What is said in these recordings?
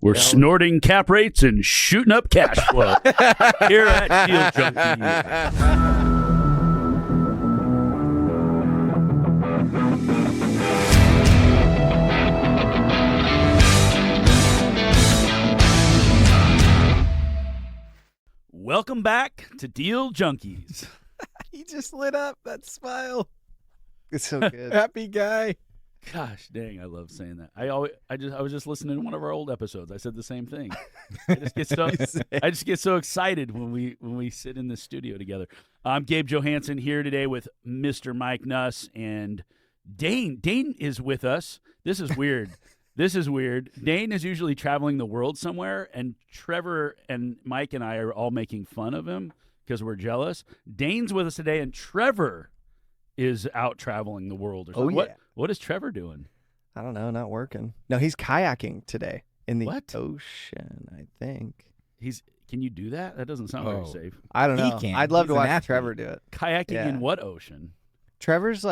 We're snorting cap rates and shooting up cash flow here at Deal Junkie. Welcome back to Deal Junkies. He just lit up. That smile. It's so good. Happy guy. Gosh dang, I love saying that. I was just listening to one of our old episodes. I said the same thing. I just get so excited when we sit in the studio together. I'm Gabe Johansson here today with Mr. Mike Nuss and Dane. Dane is with us. This is weird. Dane is usually traveling the world somewhere, and Trevor and Mike and I are all making fun of him because we're jealous. Dane's with us today, and Trevor is out traveling the world or something. Oh, yeah. What is Trevor doing? I don't know, not working. No, he's kayaking today in the What? ocean, I think. Can you do that? That doesn't sound very safe. I don't know. He can. I'd love He's to an watch athlete. Trevor do it. Kayaking in what ocean? Trevor's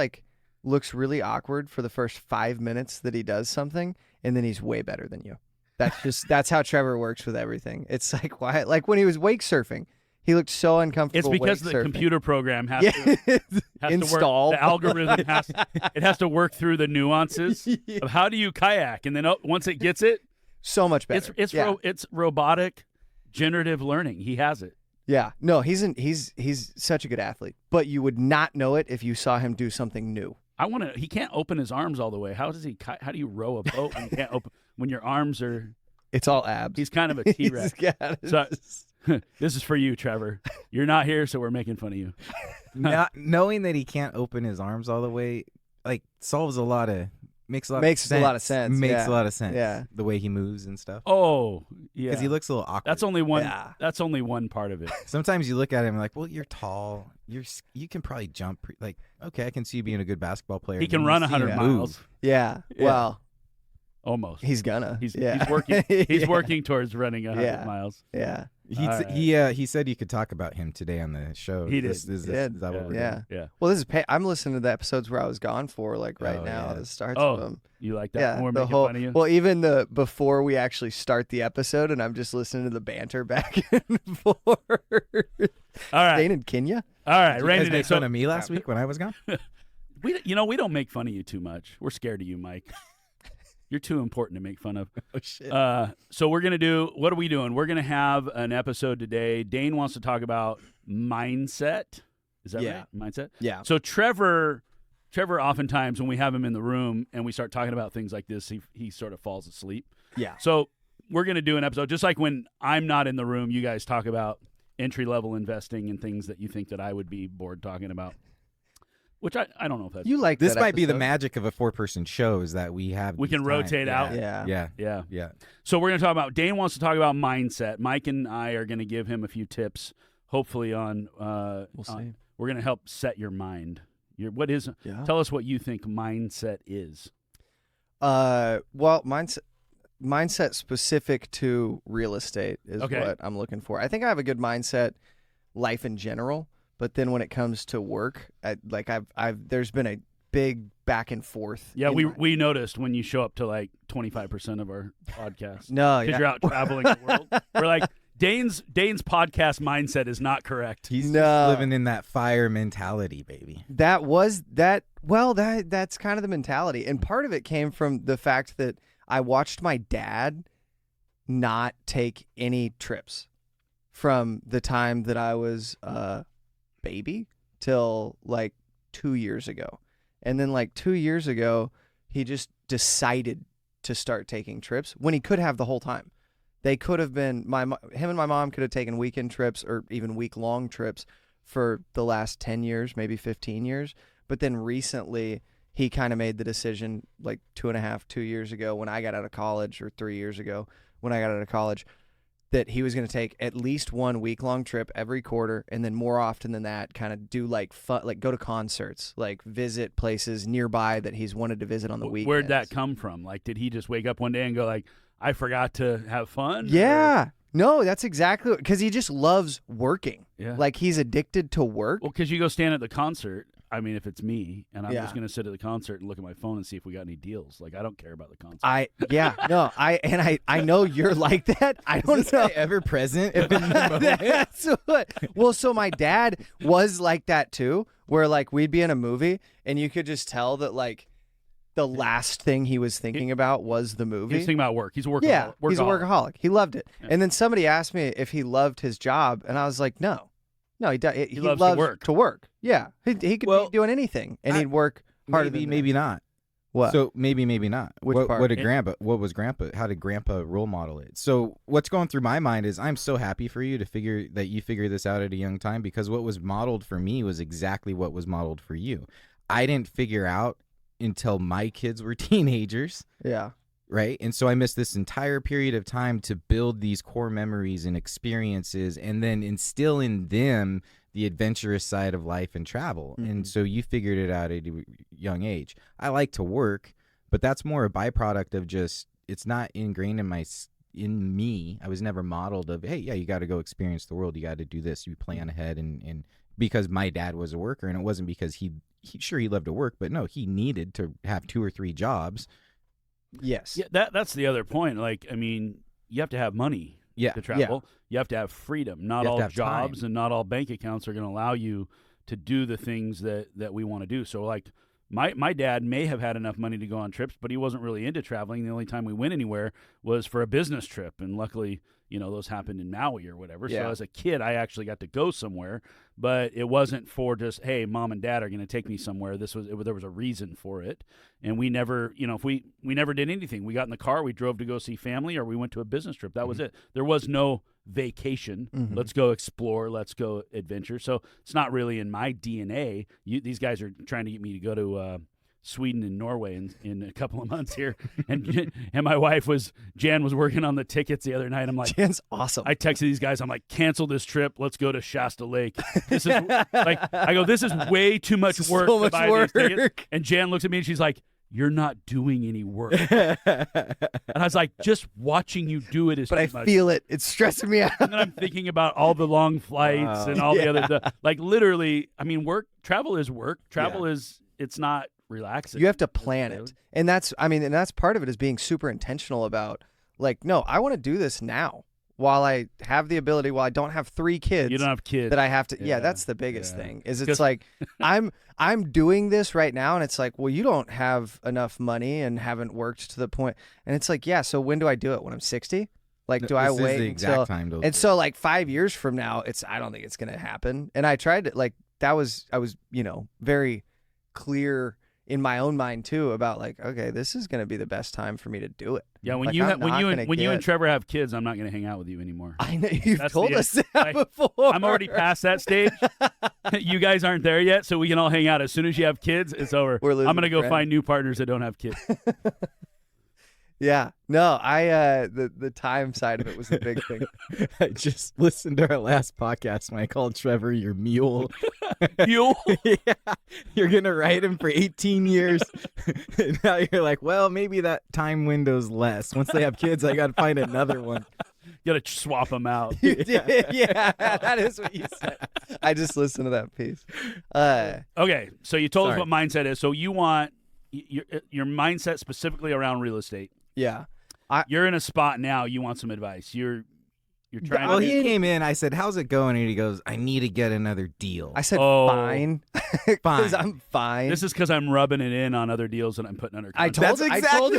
looks really awkward for the first 5 minutes that he does something, and then he's way better than you. That's how Trevor works with everything. It's like why? Like when he was wake surfing, he looked so uncomfortable. It's because wake the surfing. computer program has to install. To work. The algorithm has to work through the nuances of how do you kayak, and then once it gets it, So much better. it's robotic generative learning. He has it. Yeah. No, he's such a good athlete, but you would not know it if you saw him do something new. He can't open his arms all the way. How do you row a boat when you can't open when your arms are? It's all abs. He's kind of a T-Rex. So, this is for you, Trevor. You're not here, so we're making fun of you. Knowing that he can't open his arms all the way, solves a lot of makes a lot of sense. Makes a lot of sense. Yeah. The way he moves and stuff. Oh, yeah. Because he looks a little awkward. That's only one. Yeah. That's only one part of it. Sometimes you look at him like, well, you're tall. You can probably jump. Okay, I can see you being a good basketball player. He can run 100 miles. Yeah. Yeah. Well, almost. he's gonna. He's working. He's working towards running 100 Yeah. miles. Yeah. He said you could talk about him today on the show. He did. Is that what we're Yeah. doing? Yeah. Well, I'm listening to the episodes where I was gone for now. Yeah. The starts Oh, of them. You like that? Yeah, When we're the making whole. fun of you. Well, even before we actually start the episode, and I'm just listening to the banter back and forth. All right. Dane and Kenya. All right. Did you Rain guys today. make fun of me last week when I was gone? We don't make fun of you too much. We're scared of you, Mike. You're too important to make fun of. Oh shit. So what are we doing? We're gonna have an episode today. Dane wants to talk about mindset. Is that right? Mindset? Yeah. So Trevor oftentimes when we have him in the room and we start talking about things like this, he sort of falls asleep. Yeah. So we're gonna do an episode just like when I'm not in the room, you guys talk about entry-level investing and things that you think that I would be bored talking about. Which I don't know if that's You like This that might be the episode. magic of a 4-person show is that we have We these can times. rotate out. Yeah. Yeah. So we're going to talk about, Dane wants to talk about mindset. Mike and I are going to give him a few tips, hopefully on, We'll see. we're going to help set your mind. Yeah. Tell us what you think mindset is. Well, mindset specific to real estate is Okay. what I'm looking for. I think I have a good mindset, life in general, but then when it comes to work, there's been a big back and forth. Yeah, in we noticed when you show up to like 25% of our podcasts. No, Because yeah. you're out traveling the world. We're like, Dane's podcast mindset is not correct. He's No. just living in that fire mentality, baby. That's kind of the mentality, and part of it came from the fact that I watched my dad not take any trips from the time that I was baby till like 2 years ago. And then like 2 years ago, he just decided to start taking trips when he could have the whole time. They could have been, him and my mom could have taken weekend trips or even week-long trips for the last 10 years, maybe 15 years. But then recently, he kind of made the decision like 2 years ago when I got out of college, or 3 years ago when I got out of college, that he was going to take at least 1 week-long trip every quarter, and then more often than that, kind of do like fun, like go to concerts, like visit places nearby that he's wanted to visit on the weekends. Where'd that come from? Like, did he just wake up one day and go like, I forgot to have fun? Yeah. No, that's exactly because he just loves working. Yeah. Like he's addicted to work. Well, because you go stand at the concert. if it's me and I'm just going to sit at the concert and look at my phone and see if we got any deals. Like, I don't care about the concert. I know you're like that. I don't know. Ever present in the moment? That's what. Well, so my dad was like that too, where like we'd be in a movie and you could just tell that like the last thing he was thinking about was the movie. He's thinking about work. He's a workaholic. Yeah, he's a workaholic. He loved it. Yeah. And then somebody asked me if he loved his job, and I was like, no, he loves to work. Yeah, he could be doing anything, and he'd work harder. Maybe not. What? So maybe not. Which part? What was Grandpa? How did Grandpa role model it? So what's going through my mind is I'm so happy for you that you figured this out at a young time, because what was modeled for me was exactly what was modeled for you. I didn't figure out until my kids were teenagers. Yeah. Right. And so I missed this entire period of time to build these core memories and experiences and then instill in them the adventurous side of life and travel. Mm-hmm. And so you figured it out at a young age. I like to work, but that's more a byproduct of just, it's not ingrained in me. I was never modeled of, hey, yeah, you got to go experience the world. You got to do this. You plan ahead. And because my dad was a worker, and it wasn't because he loved to work, but no, he needed to have 2 or 3 jobs. Yes. Yeah, that's the other point. Like, I mean, you have to have money to travel. Yeah. You have to have freedom. Not all jobs and not all bank accounts are going to allow you to do the things that we want to do. So, like, my dad may have had enough money to go on trips, but he wasn't really into traveling. The only time we went anywhere was for a business trip, and luckily, those happened in Maui or whatever. Yeah. So as a kid, I actually got to go somewhere, but it wasn't for just, hey, mom and dad are going to take me somewhere. There was a reason for it. And we never, we never did anything. We got in the car, we drove to go see family, or we went to a business trip. That was it. There was no vacation. Mm-hmm. Let's go explore. Let's go adventure. So it's not really in my DNA. These guys are trying to get me to go to Sweden and Norway in a couple of months here, and my wife Jan was working on the tickets the other night. I'm like, Jan's awesome. I texted these guys. I'm like, cancel this trip. Let's go to Shasta Lake. This is this is way too much work. So much work. These tickets. And Jan looks at me and she's like, you're not doing any work. And I was like, just watching you do it is but too I much. Feel it. It's stressing me out. And then I'm thinking about all the long flights and all the other stuff. Like, literally, I mean, travel is work. Travel it's not relaxing. You have to plan it. And that's part of it is being super intentional about, like, no, I want to do this now while I have the ability, while I don't have 3 kids. You don't have kids. That I have to. Yeah, that's the biggest thing. Is it's like I'm doing this right now, and it's like, well, you don't have enough money and haven't worked to the point. And it's like, yeah, so when do I do it? When I'm 60? Like, do I wait the exact time? And so, like, 5 years from now, I don't think it's going to happen. And I tried to, like, I was very clear in my own mind too about, like, okay, this is going to be the best time for me to do it. Yeah, when you and Trevor have kids, I'm not going to hang out with you anymore. I know you've told us that before. I'm already past that stage. You guys aren't there yet, so we can all hang out. As soon as you have kids, it's over. I'm going to go find new partners that don't have kids. Yeah. No, the time side of it was the big thing. I just listened to our last podcast when I called Trevor your mule. Mule? Yeah. You're going to ride him for 18 years. And now you're like, well, maybe that time window's less. Once they have kids, I got to find another one. You got to swap them out. You did. Yeah, that is what you said. I just listened to that piece. Okay, so you told us what mindset is. So you want your mindset specifically around real estate. Yeah. You're in a spot now. You want some advice. You're trying to... he came in. I said, how's it going? And he goes, I need to get another deal. I said, fine. Because I'm fine. This is because I'm rubbing it in on other deals that I'm putting under contract. I told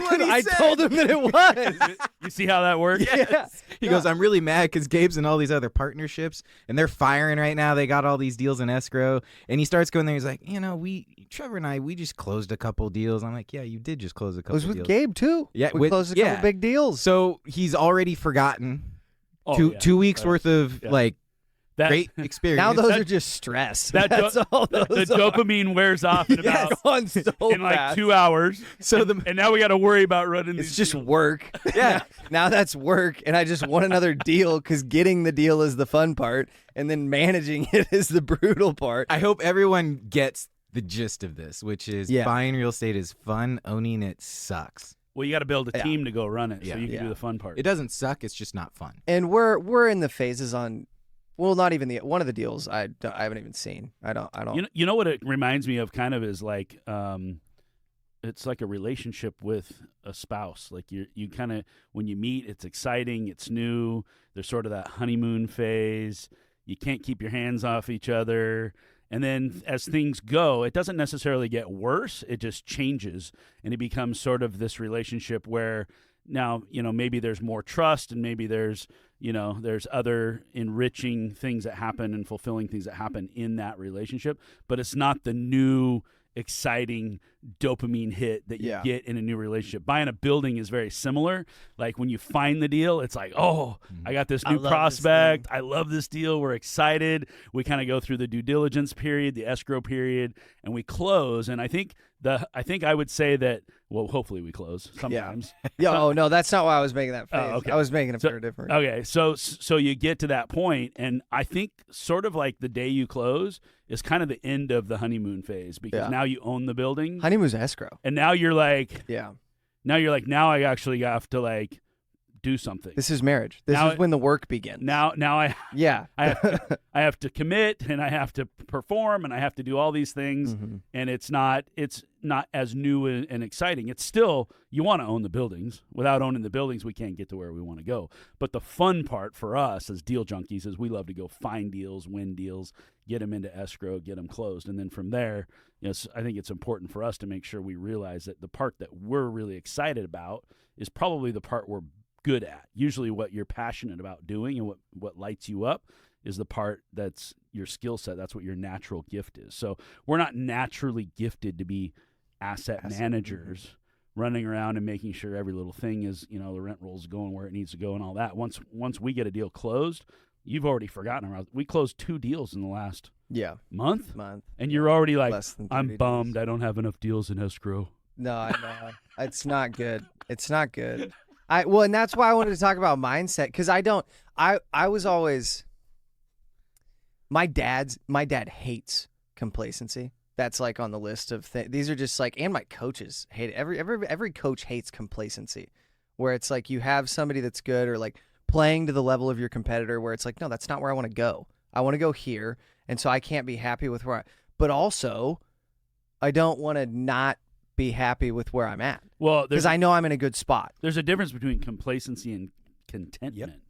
him that it was. You see how that works? Yes. He goes, I'm really mad because Gabe's in all these other partnerships, and they're firing right now. They got all these deals in escrow. And he starts going there. He's like, Trevor and I, we just closed a couple deals. I'm like, yeah, you did just close a couple deals. It was with Gabe, too. Yeah. We closed a couple big deals. So he's already forgotten 2 weeks worth of, great experience. Now those are just stress. That's all the dopamine wears off in about like 2 hours. And now we got to worry about running. It's just work. Yeah. Now that's work, and I just want another deal because getting the deal is the fun part, and then managing it is the brutal part. I hope everyone gets the gist of this, which is buying real estate is fun. Owning it sucks. Well, you got to build a team to go run it, so you can do the fun part. It doesn't suck. It's just not fun. And we're in the phases on Well, not even one of the deals I haven't even seen. I don't. You know what it reminds me of kind of is like it's like a relationship with a spouse. Like you kind of, when you meet, it's exciting, it's new. There's sort of that honeymoon phase. You can't keep your hands off each other. And then as things go, it doesn't necessarily get worse. It just changes, and it becomes sort of this relationship where now, maybe there's more trust, and maybe there's other enriching things that happen and fulfilling things that happen in that relationship. But it's not the new, exciting dopamine hit that you get in a new relationship. Buying a building is very similar. Like when you find the deal, it's like, oh, I got this new prospect. I love this deal. We're excited. We kind of go through the due diligence period, the escrow period, and we close. And I think I would say that, well, hopefully we close sometimes. Oh, no, that's not why I was making that face. Oh, okay. I was making it very different. Okay, so you get to that point, and I think sort of like the day you close is kind of the end of the honeymoon phase, because now you own the building. Honeymoon's escrow. And now you're like, now I actually have to like do something. This is marriage. This is when the work begins. Now I have to commit, and I have to perform, and I have to do all these things, and it's not as new and exciting. It's still, you want to own the buildings. Without owning the buildings, we can't get to where we want to go. But the fun part for us as deal junkies is we love to go find deals, win deals, get them into escrow, get them closed, and then from there, I think it's important for us to make sure we realize that the part that we're really excited about is probably the part we're good at. Usually what you're passionate about doing and what lights you up is the part that's your skill set. That's what your natural gift is. So we're not naturally gifted to be asset managers running around and making sure every little thing is, the rent roll's going where it needs to go and all that. Once we get a deal closed, you've already forgotten about it. We closed 2 deals in the last month, and you're already like, I'm bummed days. I don't have enough deals in escrow. No, I know. It's not good. It's not good. And that's why I wanted to talk about mindset, because I was always, my dad hates complacency. That's like on the list of things. These are just like, and my coaches hate it. Every coach hates complacency, where it's like you have somebody that's good, or like playing to the level of your competitor, where it's like, no, that's not where I want to go. I want to go here. And so I can't be happy with but also I don't want to not be happy with where I'm at. Well, because I know I'm in a good spot. There's a difference between complacency and contentment.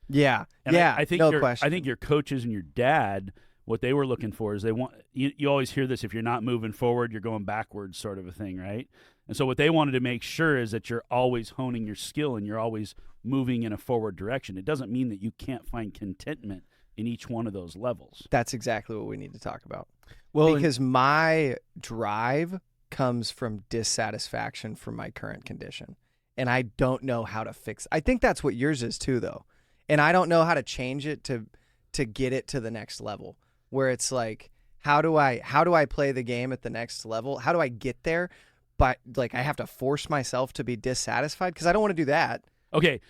Yeah. And I think no question. I think your coaches and your dad, what they were looking for is they want, you always hear this, if you're not moving forward, you're going backwards, sort of a thing, right? And so what they wanted to make sure is that you're always honing your skill and you're always moving in a forward direction. It doesn't mean that you can't find contentment in each one of those levels. That's exactly what we need to talk about. Well, because my drive comes from dissatisfaction from my current condition, and I don't know how to fix it. I think that's what yours is too, though, and I don't know how to change it to get it to the next level, where it's like, how do I play the game at the next level? How do I get there? But like, I have to force myself to be dissatisfied, because I don't want to do that. Okay,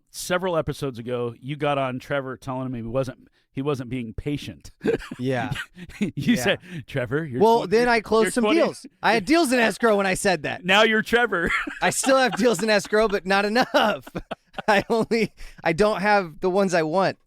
several episodes ago, you got on Trevor telling him he wasn't being patient. Yeah. You said, Trevor, then I closed some deals. I had deals in escrow when I said that. Now you're Trevor. I still have deals in escrow, but not enough. I don't have the ones I want.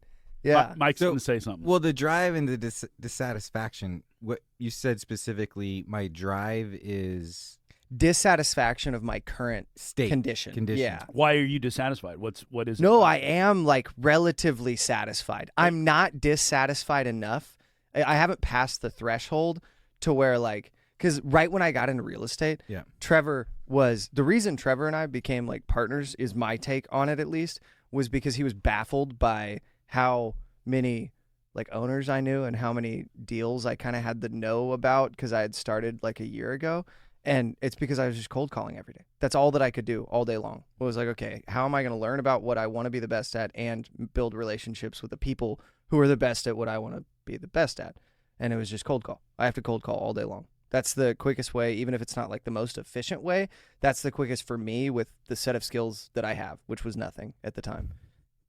Yeah. Mike's going to say something. Well, the drive and the dissatisfaction, what you said specifically, my drive is dissatisfaction of my current state condition. Yeah. Why are you dissatisfied? What is it? No, I am like relatively satisfied. I'm not dissatisfied enough. I haven't passed the threshold to where, like, because right when I got into real estate, Trevor was the reason Trevor and I became like partners, is my take on it at least, was because he was baffled by how many like owners I knew and how many deals I kind of had to know about, because I had started like a year ago. And it's because I was just cold calling every day. That's all that I could do all day long. It was like, okay, how am I going to learn about what I want to be the best at and build relationships with the people who are the best at what I want to be the best at? And it was just cold call. I have to cold call all day long. That's the quickest way, even if it's not like the most efficient way. That's the quickest for me with the set of skills that I have, which was nothing at the time.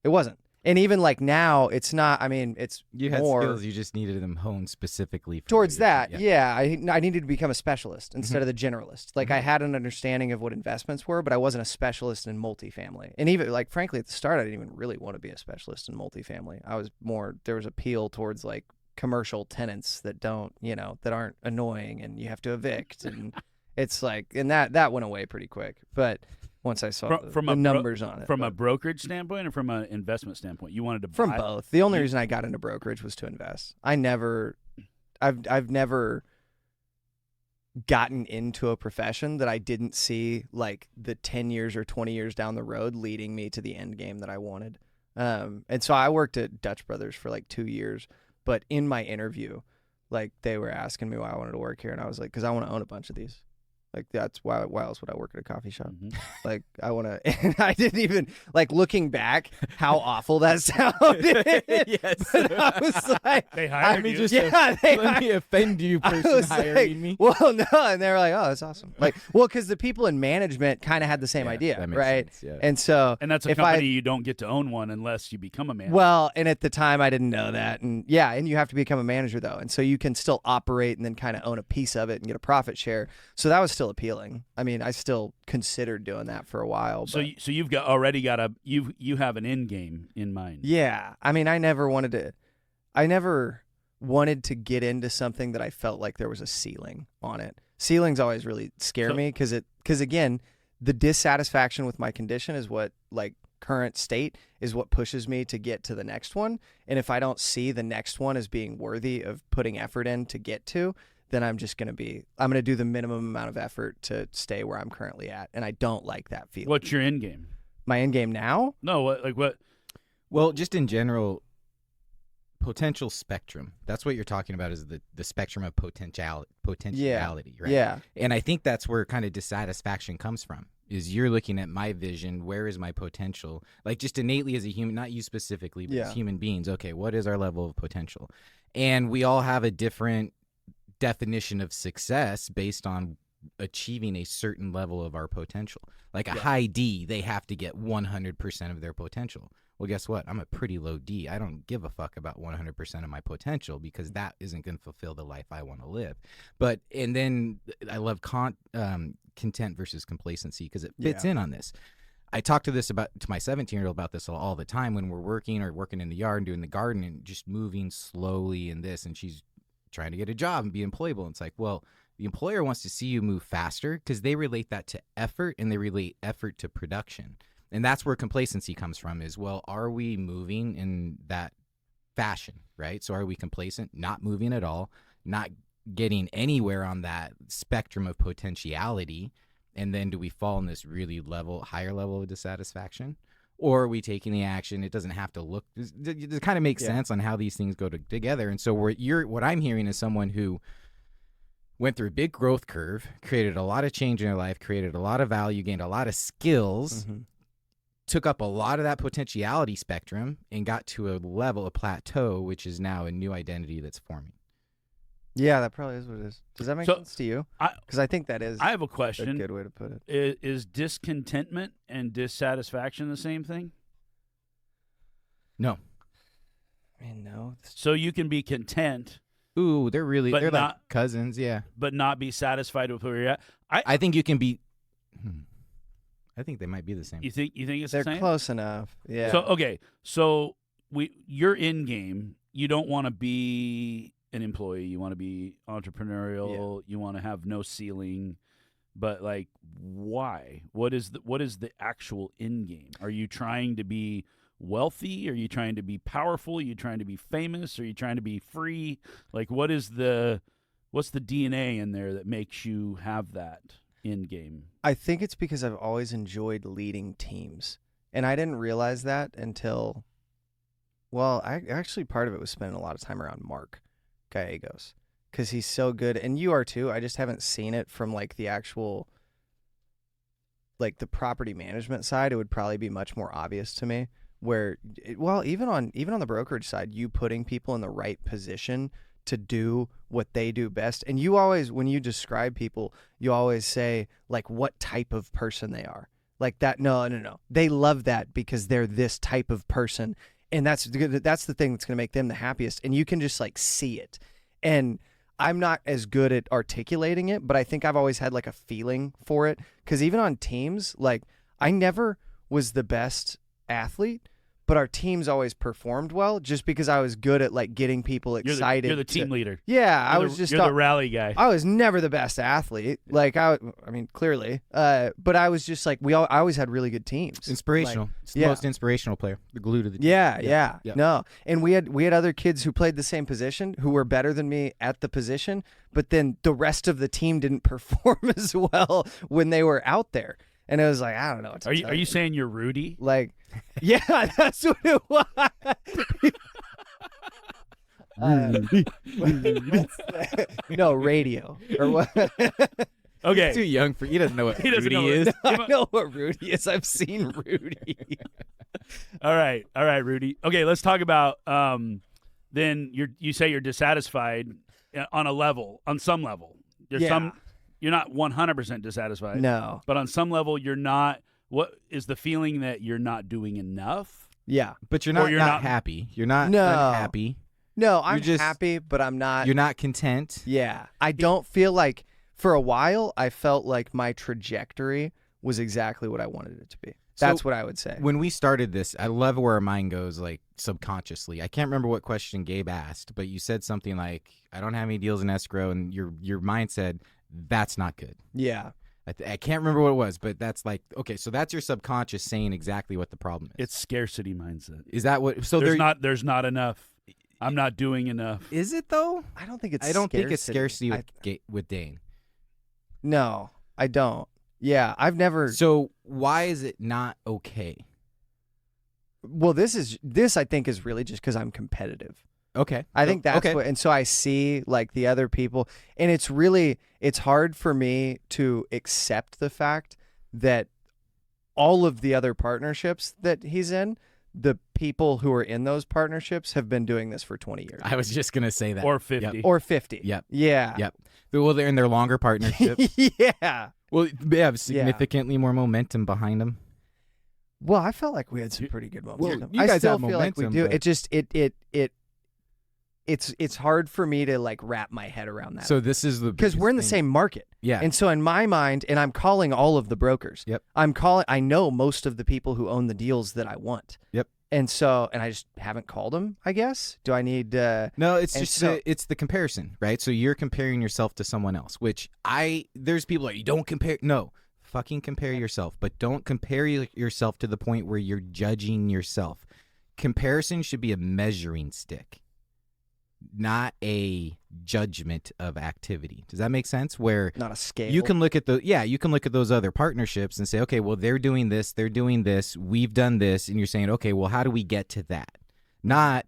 It wasn't. And even like now, it's not. I mean, it's You had more skills, you just needed them honed specifically for towards your- that. Yeah, I needed to become a specialist instead of the generalist. Like I Mhm. had an understanding of what investments were, but I wasn't a specialist in multifamily. And even like frankly, at the start, I didn't even really want to be a specialist in multifamily. I was more there was appeal towards like commercial tenants that don't, that aren't annoying and you have to evict, and it's like, and that went away pretty quick. But once I saw the numbers on it, from a brokerage standpoint or from an investment standpoint, you wanted to from buy? both. The only reason I got into brokerage was to invest. I've never gotten into a profession that I didn't see like the 10 years or 20 years down the road leading me to the end game that I wanted. And so I worked at Dutch Brothers for like 2 years, but in my interview, like they were asking me why I wanted to work here, and I was like, because I want to own a bunch of these. Like that's why else would I work at a coffee shop? Mhm. Like I want to, and I didn't even like looking back how awful that sounded. Yes. But I was like, They hired Let me you. just they let me offend you, I person was hiring like, me. well, no, and they were like, oh, that's awesome. Like, well, because the people in management kind of had the same Yeah, idea, that makes right? sense, yeah. And so, And that's a if company you don't get to own one unless you become a manager. well, and at the time I didn't know that, and yeah, and you have to become a manager though, and so you can still operate and then kind of own a piece of it and get a profit share. So that was still appealing. I mean, I still considered doing that for a while. So But you've already got you have an end game in mind. yeah, I mean, I never wanted to get into something that I felt like there was a ceiling on it. Ceilings always really scare me because again, the dissatisfaction with my condition is what like current state is what pushes me to get to the next one. And if I don't see the next one as being worthy of putting effort in to get to, then I'm going to do the minimum amount of effort to stay where I'm currently at. And I don't like that feeling. What's your end game? My end game now? No, what? Well, just in general, potential spectrum. That's what you're talking about, is the spectrum of potentiality, right? Yeah. And I think that's where kind of dissatisfaction comes from, is you're looking at my vision, where is my potential? Like just innately as a human, not you specifically, but as human beings, okay, what is our level of potential? And we all have a different definition of success based on achieving a certain level of our potential. Like a high D, they have to get 100% of their potential. Well, guess what? I'm a pretty low D. I don't give a fuck about 100% of my potential because that isn't going to fulfill the life I want to live. And then I love content versus complacency because it fits in on this. I talk to my 17-year-old about this all the time when we're working in the yard and doing the garden and just moving slowly in this, and she's trying to get a job and be employable. And it's like, well, the employer wants to see you move faster because they relate that to effort, and they relate effort to production. And that's where complacency comes from is, well, are we moving in that fashion, right? So are we complacent, not moving at all, not getting anywhere on that spectrum of potentiality? And then do we fall in this really higher level of dissatisfaction? Or are we taking the action? It doesn't have to look. It kind of makes sense on how these things go together. And so what I'm hearing is someone who went through a big growth curve, created a lot of change in their life, created a lot of value, gained a lot of skills, took up a lot of that potentiality spectrum, and got to a plateau, which is now a new identity that's forming. Yeah, that probably is what it is. Does that make sense to you? Because I think that is I have a question. a good way to put it. Is discontentment and dissatisfaction the same thing? No. I mean, no. So you can be content. Ooh, they're But like cousins, yeah. But not be satisfied with where you're at. I think you can be. I think they might be the same. You think it's They're the same? close enough. Yeah. So okay, so you're in game. You don't want to be an employee. You want to be entrepreneurial. You want to have no ceiling. But like, why? What is the actual end game? Are you trying to be wealthy? Are you trying to be powerful? Are you trying to be famous? Are you trying to be free? Like, what's the DNA in there that makes you have that end game? I think it's because I've always enjoyed leading teams, and I didn't realize that until, well, actually part of it was spending a lot of time around Mark Gallegos, because he's so good, and you are too. I just haven't seen it from like the actual, like the property management side. It would probably be much more obvious to me. Where, even on the brokerage side, you putting people in the right position to do what they do best. And you always, when you describe people, you always say like what type of person they are. Like that. No. They love that because they're this type of person. And that's the thing that's going to make them the happiest. And you can just like see it. And I'm not as good at articulating it, but I think I've always had like a feeling for it. Because even on teams, like I never was the best athlete, but our teams always performed well just because I was good at like getting people excited. You're the team leader. Yeah, You're the rally guy. I was never the best athlete. Like I mean, clearly. But I was just like I always had really good teams. Inspirational. Like, it's the most inspirational player. The glue to the team. Yeah. No. And we had other kids who played the same position who were better than me at the position, but then the rest of the team didn't perform as well when they were out there. And it was like, I don't know what to tell you. Are you saying you're Rudy? Like, yeah, that's what it was. No, radio. Or what? Okay. He's too young for. He doesn't know what Rudy is. I know what Rudy is. I've seen Rudy. All right, Rudy. Okay, let's talk about. Then you say you're dissatisfied on some level. There's some. You're not 100% dissatisfied. No. But on some level, you're not. What is the feeling that you're not doing enough? Yeah. But you're not happy. You're not unhappy. No, I'm happy, but I'm not. You're not content. Yeah. I don't feel like, for a while, I felt like my trajectory was exactly what I wanted it to be. That's what I would say. When we started this, I love where our mind goes, like, subconsciously. I can't remember what question Gabe asked, but you said something like, I don't have any deals in escrow, and your mind said, that's not good. Yeah. I can't remember what it was, but that's like, okay, so that's your subconscious saying exactly what the problem is. It's scarcity mindset. Is that what? So there's not enough. I'm not doing enough. Is it though? I don't think it's. I don't think it's scarcity with Dane. No, I don't. Yeah, I've never. So why is it not okay? Well, this I think is really just because I'm competitive. Okay. I think that's what, and so I see like the other people, and it's hard for me to accept the fact that all of the other partnerships that he's in, the people who are in those partnerships have been doing this for 20 years. I was just going to say that. Or 50. Yep. Or 50. Yep. Yeah. Yep. Well, they're in their longer partnerships. Yeah. Well, they have significantly more momentum behind them. Well, I felt like we had some pretty good momentum. Well, you guys I still have feel momentum, like we do. but... It just it's hard for me to like wrap my head around that. So this is because we're in the same market. Yeah. And so in my mind, and I'm calling all of the brokers. Yep. I know most of the people who own the deals that I want. Yep. And I just haven't called them, I guess. Do I need No, it's just it's the comparison, right? So you're comparing yourself to someone else, which there's people like, you don't compare. No, fucking compare yourself, but don't compare yourself to the point where you're judging yourself. Comparison should be a measuring stick, not a judgment of activity. Does that make sense? Where not a scale. You can look at those other partnerships and say, okay, well, they're doing this, we've done this, and you're saying, okay, well, how do we get to that? Not,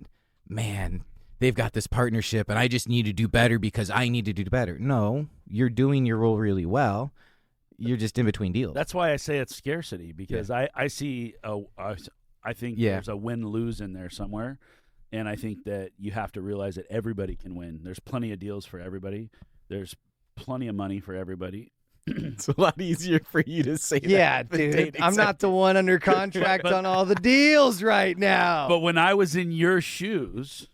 man, they've got this partnership and I just need to do better because I need to do better. No, you're doing your role really well. You're just in between deals. That's why I say it's scarcity, because I see I think there's a win-lose in there somewhere. And I think that you have to realize that everybody can win. There's plenty of deals for everybody. There's plenty of money for everybody. It's a lot easier for you to say that. Yeah, dude. I'm not the one under contract on all the deals right now. But when I was in your shoes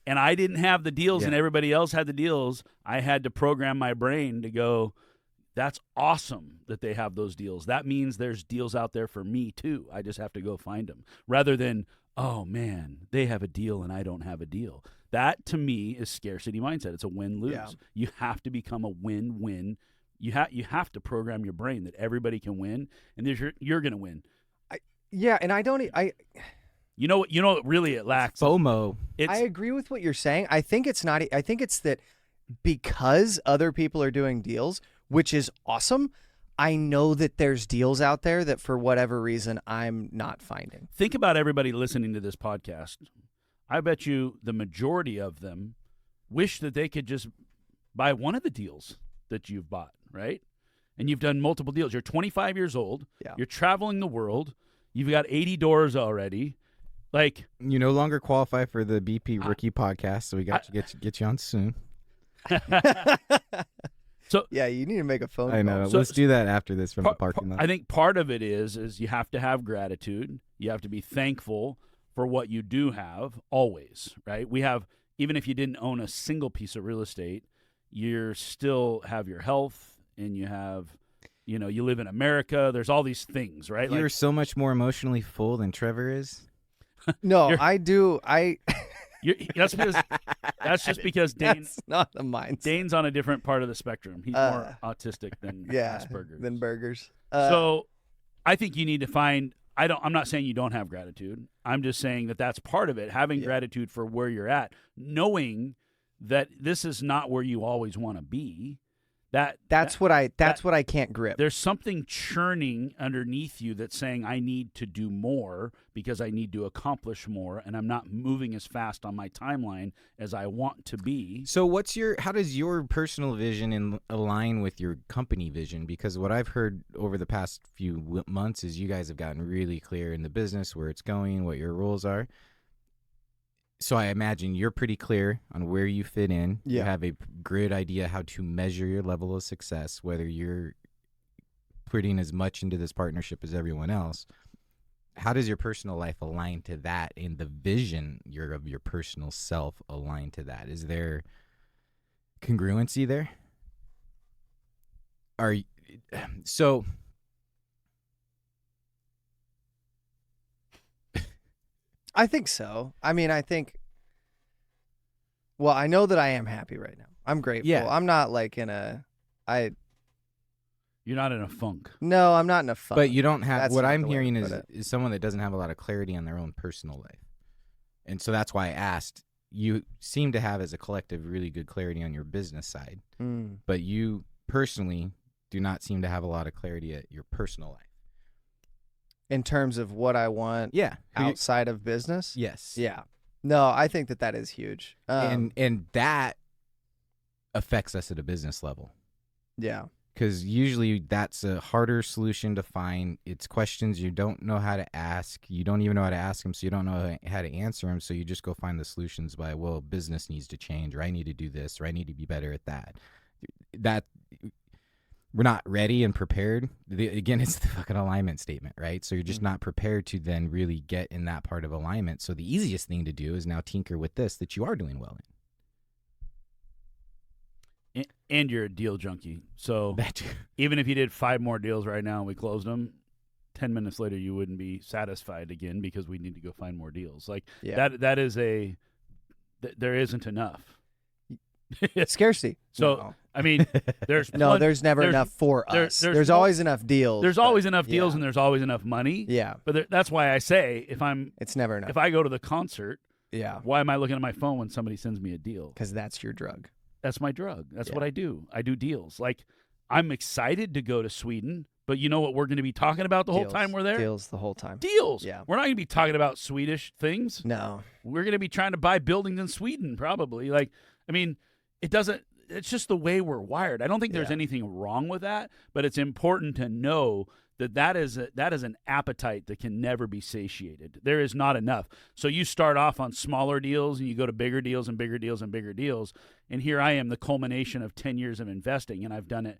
and I didn't have the deals and everybody else had the deals, I had to program my brain to go, that's awesome that they have those deals. That means there's deals out there for me too. I just have to go find them. Rather than, oh, man, they have a deal and I don't have a deal. That, to me, is scarcity mindset. It's a win-lose. Yeah. You have to become a win-win. You have to program your brain that everybody can win, and you're going to win. And I don't. You know what really it lacks? FOMO. I agree with what you're saying. I think it's not. I think it's that because other people are doing deals, which is awesome. I know that there's deals out there that for whatever reason I'm not finding. Think about everybody listening to this podcast. I bet you the majority of them wish that they could just buy one of the deals that you've bought, right? And you've done multiple deals. You're 25 years old. Yeah. You're traveling the world. You've got 80 doors already. Like, you no longer qualify for the BP Rookie podcast, so we got to get you on soon. So yeah, you need to make a phone call. I know. Let's do that after this from the parking lot. I think part of it is you have to have gratitude. You have to be thankful for what you do have always, right? We have, even if you didn't own a single piece of real estate, you still have your health and you have, you know, you live in America. There's all these things, right? You're like, so much more emotionally full than Trevor is. No, I do. That's just because That's not the mindset. Dane's on a different part of the spectrum. He's more autistic than Asperger's. Than burgers. So I think you need to find, I'm not saying you don't have gratitude. I'm just saying that that's part of it. Having gratitude for where you're at, knowing that this is not where you always want to be. That's what I can't grip. There's something churning underneath you that's saying, I need to do more because I need to accomplish more, and I'm not moving as fast on my timeline as I want to be. So how does your personal vision align with your company vision? Because what I've heard over the past few months is you guys have gotten really clear in the business, where it's going, what your roles are. So I imagine you're pretty clear on where you fit in. Yeah. You have a great idea how to measure your level of success, whether you're putting as much into this partnership as everyone else. How does your personal life align to that, and the vision of your personal self align to that? Is there congruency there? So I think so. I mean, I know that I am happy right now. I'm grateful. Yeah. I'm not like You're not in a funk. No, I'm not in a funk. But you don't have, That's what not I'm the way to hearing put is someone that doesn't have a lot of clarity on their own personal life. And so that's why I asked. You seem to have, as a collective, really good clarity on your business side. But you personally do not seem to have a lot of clarity at your personal life. In terms of what I want outside of business? Yes. Yeah. No, I think that is huge. And that affects us at a business level. Yeah. Because usually that's a harder solution to find. It's questions you don't know how to ask. You don't even know how to ask them, so you don't know how to answer them. So you just go find the solutions by, well, business needs to change, or I need to do this, or I need to be better at that. We're not ready and prepared. Again, it's the fucking alignment statement, right? So you're just not prepared to then really get in that part of alignment. So the easiest thing to do is now tinker with this that you are doing well in. And you're a deal junkie. So even if you did 5 more deals right now and we closed them, 10 minutes later you wouldn't be satisfied again because we need to go find more deals. Like that is there isn't enough. Scarcity. So no. I mean, there's there's never enough for us. There's always enough deals. There's always enough deals, and there's always enough money. Yeah, but that's why I say it's never enough. If I go to the concert, yeah, why am I looking at my phone when somebody sends me a deal? Because that's your drug. That's my drug. That's what I do. I do deals. Like, I'm excited to go to Sweden, but you know what we're going to be talking about the whole time we're there? Deals the whole time. Deals. Yeah. We're not going to be talking about Swedish things. No. We're going to be trying to buy buildings in Sweden, probably. Like, I mean, it's just the way we're wired. I don't think there's anything wrong with that, but it's important to know that is an appetite that can never be satiated. There is not enough. So you start off on smaller deals and you go to bigger deals and bigger deals and bigger deals. And here I am, the culmination of 10 years of investing, and I've done it,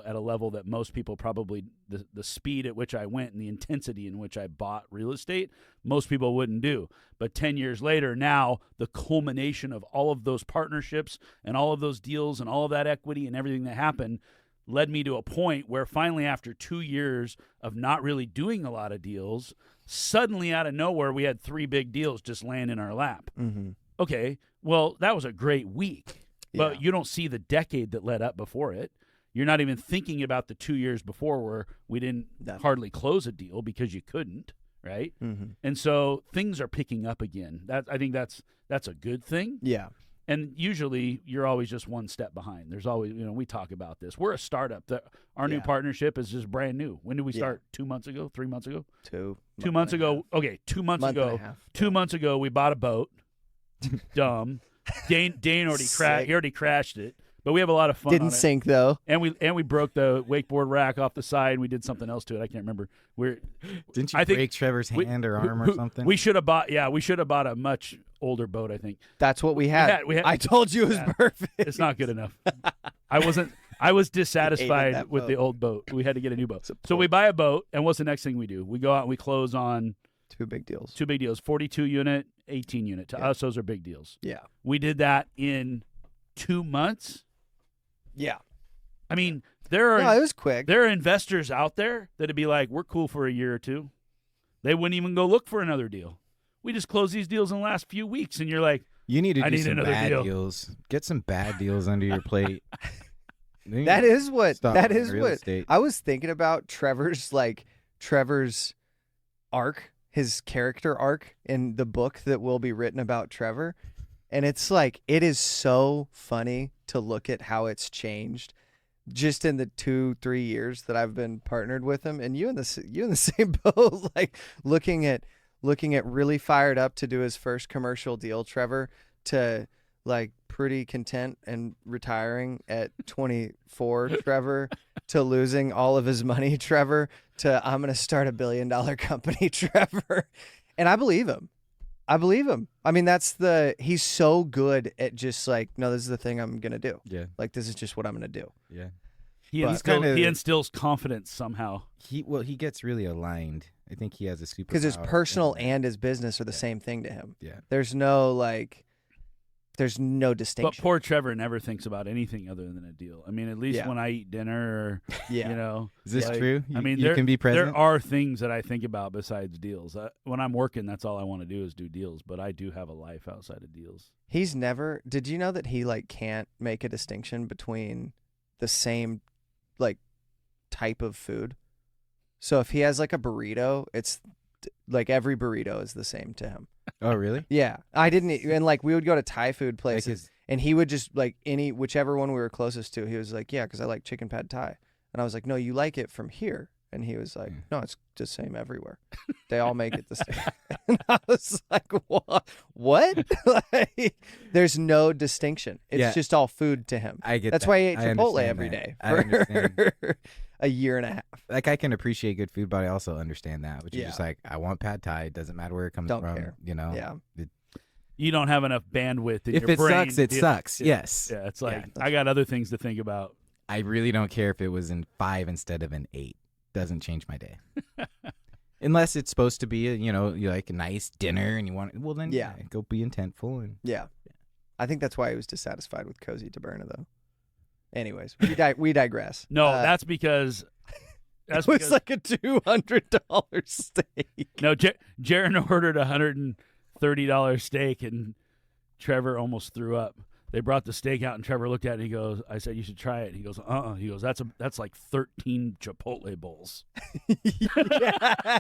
at a level that most people probably, the speed at which I went and the intensity in which I bought real estate, most people wouldn't do. But 10 years later, now the culmination of all of those partnerships and all of those deals and all of that equity and everything that happened led me to a point where finally, after 2 years of not really doing a lot of deals, suddenly out of nowhere, we had 3 big deals just land in our lap. Mm-hmm. Okay, well, that was a great week, but you don't see the decade that led up before it. You're not even thinking about the 2 years before where we didn't hardly close a deal because you couldn't, right? Mm-hmm. And so things are picking up again. I think that's a good thing. Yeah. And usually you're always just one step behind. There's always, we talk about this. We're a startup. Our new partnership is just brand new. When did we start? 2 months ago? 3 months ago? 2 months ago. Okay, 2 months ago. 2 months ago, we bought a boat. Dumb. Dane already crashed it. But we have a lot of fun. Didn't sink though. And we broke the wakeboard rack off the side. We did something else to it. I can't remember. Didn't you break Trevor's hand or arm or something? We should have bought a much older boat, I think. That's what we had. I told you it was perfect. It's not good enough. I was dissatisfied with the old boat. We had to get a new boat. So we buy a boat, and what's the next thing we do? We go out and we close on 2 big deals. 2 big deals, 42 unit, 18 unit. To us, those are big deals. Yeah. We did that in 2 months. Yeah. I mean, there are it was quick. There are investors out there that'd be like, we're cool for a year or two. They wouldn't even go look for another deal. We just closed these deals in the last few weeks, and you're like, you need to I do need some another bad deal. deals. Get some bad deals under your plate. That is what real estate. I was thinking about. Trevor's arc, his character arc in the book that will be written about Trevor. And it's like, it is so funny to look at how it's changed just in the 2-3 years that I've been partnered with him. And you in the same boat, like looking at really fired up to do his first commercial deal, Trevor, to like pretty content and retiring at 24, Trevor, to losing all of his money, Trevor, to I'm going to start a $1 billion company, Trevor. And I believe him. I mean, he's so good at just like, no, this is the thing I'm going to do. Yeah. Like, this is just what I'm going to do. Yeah. he instills confidence somehow. He gets really aligned. I think he has a super. Because his personal and his business are the same thing to him. Yeah. There's no distinction. But poor Trevor never thinks about anything other than a deal. I mean, at least when I eat dinner, or, you know. Is this like, true? I mean, you can be present? There are things that I think about besides deals. When I'm working, that's all I want to do is do deals. But I do have a life outside of deals. He's never. Did you know that he like can't make a distinction between the same like type of food? So if he has like a burrito, it's like every burrito is the same to him. Oh, really? Yeah. I didn't. And like we would go to Thai food places and he would just like whichever one we were closest to, he was like, yeah, because I like chicken pad Thai. And I was like, no, you like it from here. And he was like, no, it's the same everywhere. They all make it the same. And I was like, what? Like, there's no distinction. It's just all food to him. I get That's that. why he ate I Chipotle understand every that. day I understand. for a year and a half. Like, I can appreciate good food, but I also understand that, which is Yeah. just like, I want pad Thai. It doesn't matter where it comes Don't from. care. You know? Yeah. You don't have enough bandwidth in If your it brain. sucks, it sucks. Yeah. Yes. Yeah, it's like, Yeah. I got other things to think about. I really don't care if it was in 5 instead of an 8. Doesn't change my day. Unless it's supposed to be like a nice dinner and you want it. Well, then go be intentful. And Yeah. I think that's why he was dissatisfied with Cozy Taberna, though. Anyways, we digress. No, that's because it was like a $200 steak. No, Jaron ordered a $130 steak, and Trevor almost threw up. They brought the steak out, and Trevor looked at it, and he goes, I said, you should try it. He goes, He goes, that's like 13 Chipotle bowls. Yeah.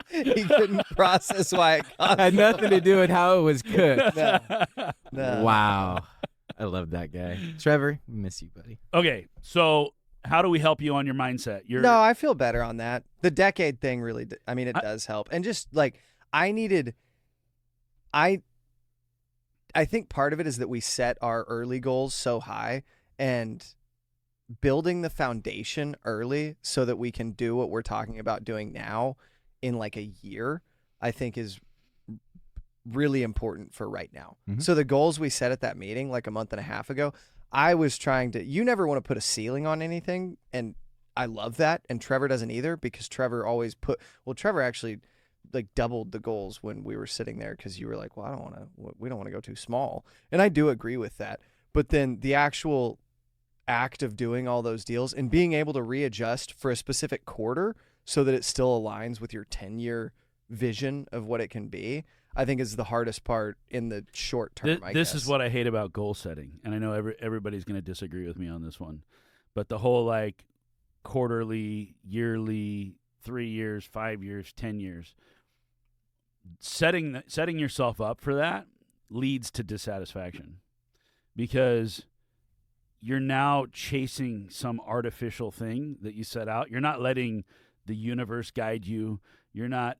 He couldn't process why it cost had nothing to do with how it was cooked. No. Wow. I love that guy. Trevor, we miss you, buddy. Okay, so how do we help you on your mindset? No, I feel better on that. The decade thing really, it does help. And just like, I think part of it is that we set our early goals so high, and building the foundation early so that we can do what we're talking about doing now in like a year, I think is really important for right now. Mm-hmm. So the goals we set at that meeting like a month and a half ago, I was trying to, you never want to put a ceiling on anything. And I love that. And Trevor doesn't either, because Trevor Trevor actually like doubled the goals when we were sitting there, because you were like, well, we don't want to go too small. And I do agree with that. But then the actual act of doing all those deals and being able to readjust for a specific quarter so that it still aligns with your 10-year vision of what it can be, I think is the hardest part in the short term. This is what I hate about goal setting. And I know everybody's going to disagree with me on this one, but the whole like quarterly, yearly, 3 years, 5 years, 10 years, setting yourself up for that leads to dissatisfaction, because you're now chasing some artificial thing that you set out. You're not letting the universe guide you. You're not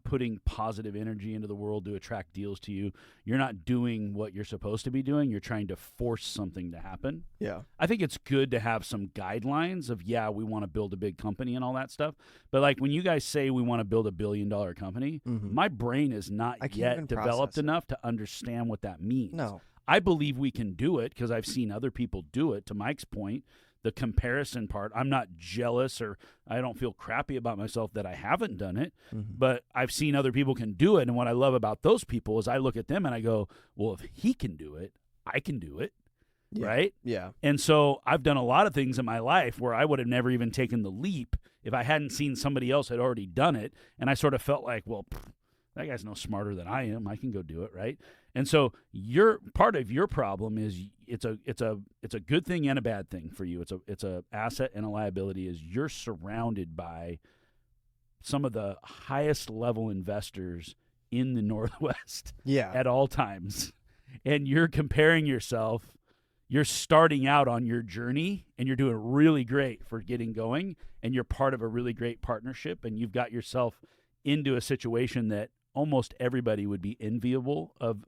putting positive energy into the world to attract deals to you. You're not doing what you're supposed to be doing. You're trying to force something to happen. Yeah. I think it's good to have some guidelines of, we want to build a big company and all that stuff. But like when you guys say we want to build $1 billion company, my brain is not yet developed enough to understand what that means. No. I believe we can do it because I've seen other people do it, to Mike's point. the comparison part. I'm not jealous or I don't feel crappy about myself that I haven't done it, but I've seen other people can do it. And what I love about those people is I look at them and I go, well, if he can do it, I can do it. Yeah. Right? Yeah. And so I've done a lot of things in my life where I would have never even taken the leap if I hadn't seen somebody else had already done it. And I sort of felt like, well, that guy's no smarter than I am. I can go do it, right? And so part of your problem is it's a good thing and a bad thing for you. It's a asset and a liability is you're surrounded by some of the highest level investors in the Northwest at all times. And you're comparing yourself. You're starting out on your journey and you're doing really great for getting going, and you're part of a really great partnership, and you've got yourself into a situation that almost everybody would be envious of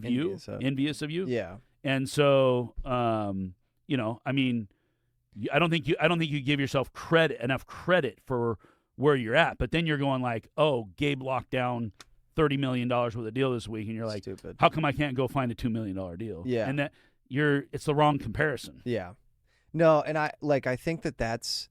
you. Yeah. And so, you know, I mean, I don't think you give yourself enough credit for where you're at, but then you're going like, oh, Gabe locked down $30 million worth of deal this week, and you're like, stupid. How come I can't go find a $2 million deal? Yeah. And it's the wrong comparison. Yeah. No, and I think that's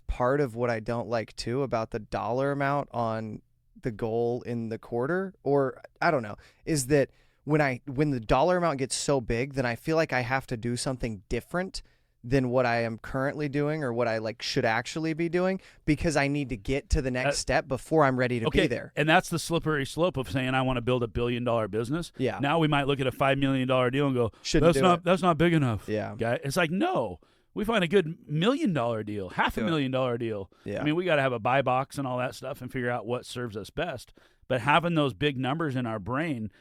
part of what I don't like too about the dollar amount on the goal in the quarter, or I don't know, is that when the dollar amount gets so big, then I feel like I have to do something different than what I am currently doing or what I should actually be doing, because I need to get to the next step before I'm ready to be there. And that's the slippery slope of saying I want to build $1 billion business. Yeah. Now we might look at a $5 million deal and go, that's not big enough. Yeah. Guy. It's like, no, we find a good $1 million deal, $500,000 deal. Yeah. I mean, we got to have a buy box and all that stuff and figure out what serves us best. But having those big numbers in our brain,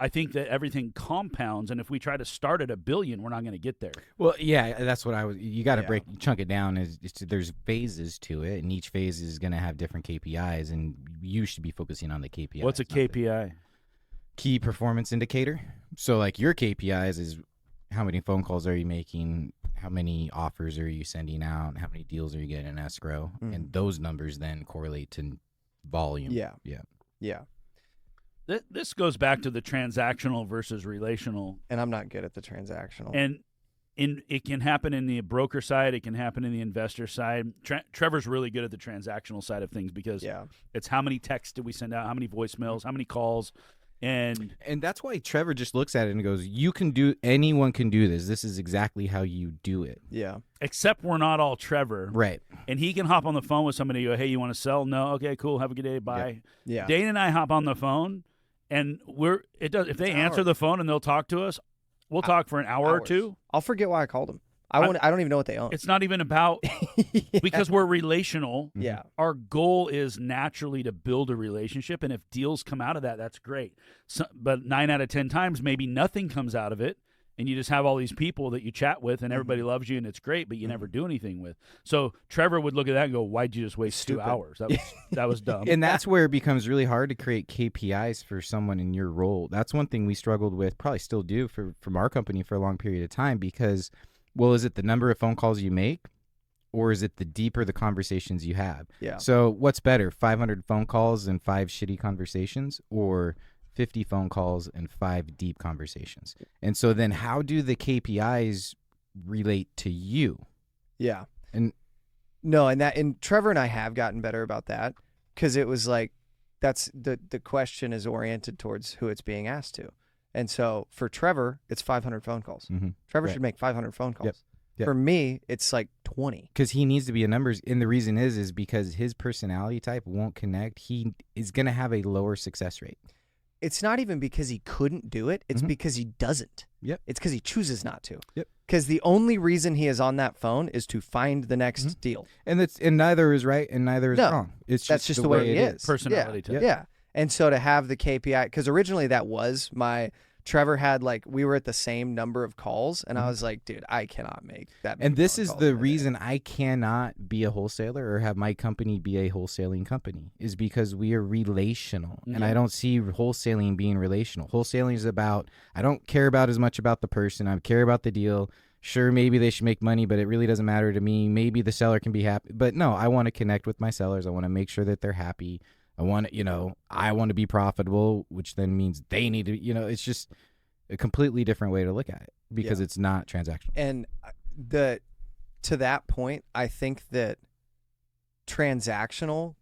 I think that everything compounds, and if we try to start at $1 billion, we're not going to get there. Well, yeah, that's what you got to chunk it down. There's phases to it, and each phase is going to have different KPIs, and you should be focusing on the KPIs. What's a KPI? Key performance indicator. So, like, your KPIs is how many phone calls are you making, how many offers are you sending out, how many deals are you getting in escrow, and those numbers then correlate to volume. Yeah. This goes back to the transactional versus relational. And I'm not good at the transactional. And it can happen in the broker side. It can happen in the investor side. Trevor's really good at the transactional side of things because it's how many texts did we send out, how many voicemails, how many calls. And that's why Trevor just looks at it and goes, anyone can do this. This is exactly how you do it. Yeah. Except we're not all Trevor. Right. And he can hop on the phone with somebody and go, hey, you want to sell? No. Okay, cool. Have a good day. Bye. Yeah. Dane and I hop on the phone. And if they answer the phone and they'll talk to us, we'll talk for an hour or two. I'll forget why I called them. I don't even know what they own. It's not even about because we're relational. Yeah. Our goal is naturally to build a relationship, and if deals come out of that, that's great. But 9 out of 10 times, maybe nothing comes out of it, and you just have all these people that you chat with, and everybody loves you, and it's great, but you never do anything with. So Trevor would look at that and go, "Why'd you just waste 2 hours? That was dumb." And that's where it becomes really hard to create KPIs for someone in your role. That's one thing we struggled with, probably still do from our company for a long period of time because. Well, is it the number of phone calls you make, or is it the deeper the conversations you have? Yeah. So what's better, 500 phone calls and 5 shitty conversations, or 50 phone calls and 5 deep conversations? And so then how do the KPIs relate to you? Yeah. And Trevor and I have gotten better about that because it was like that's the question is oriented towards who it's being asked to. And so for Trevor, it's 500 phone calls. Mm-hmm. Trevor should make 500 phone calls. Yep. For me, it's like 20. Because he needs to be a numbers. And the reason is because his personality type won't connect. He is going to have a lower success rate. It's not even because he couldn't do it. It's because he doesn't. Yep. It's because he chooses not to. Yep. Because the only reason he is on that phone is to find the next deal. And neither is right and neither is wrong. It's that's just the way it is. Personality type. Yeah. And so to have the KPI, because originally that was Trevor had we were at the same number of calls, and I was like, dude, I cannot make that many And this phone is calls the in a day. reason I cannot be a wholesaler or have my company be a wholesaling company is because we are relational. And I don't see wholesaling being relational. Wholesaling is about, I don't care about as much about the person. I care about the deal. Sure, maybe they should make money, but it really doesn't matter to me. Maybe the seller can be happy. But no, I want to connect with my sellers. I want to make sure that they're happy. I want to be profitable, which then means they need to, it's just, a completely different way to look at it because it's not transactional. And to that point, I think that transactional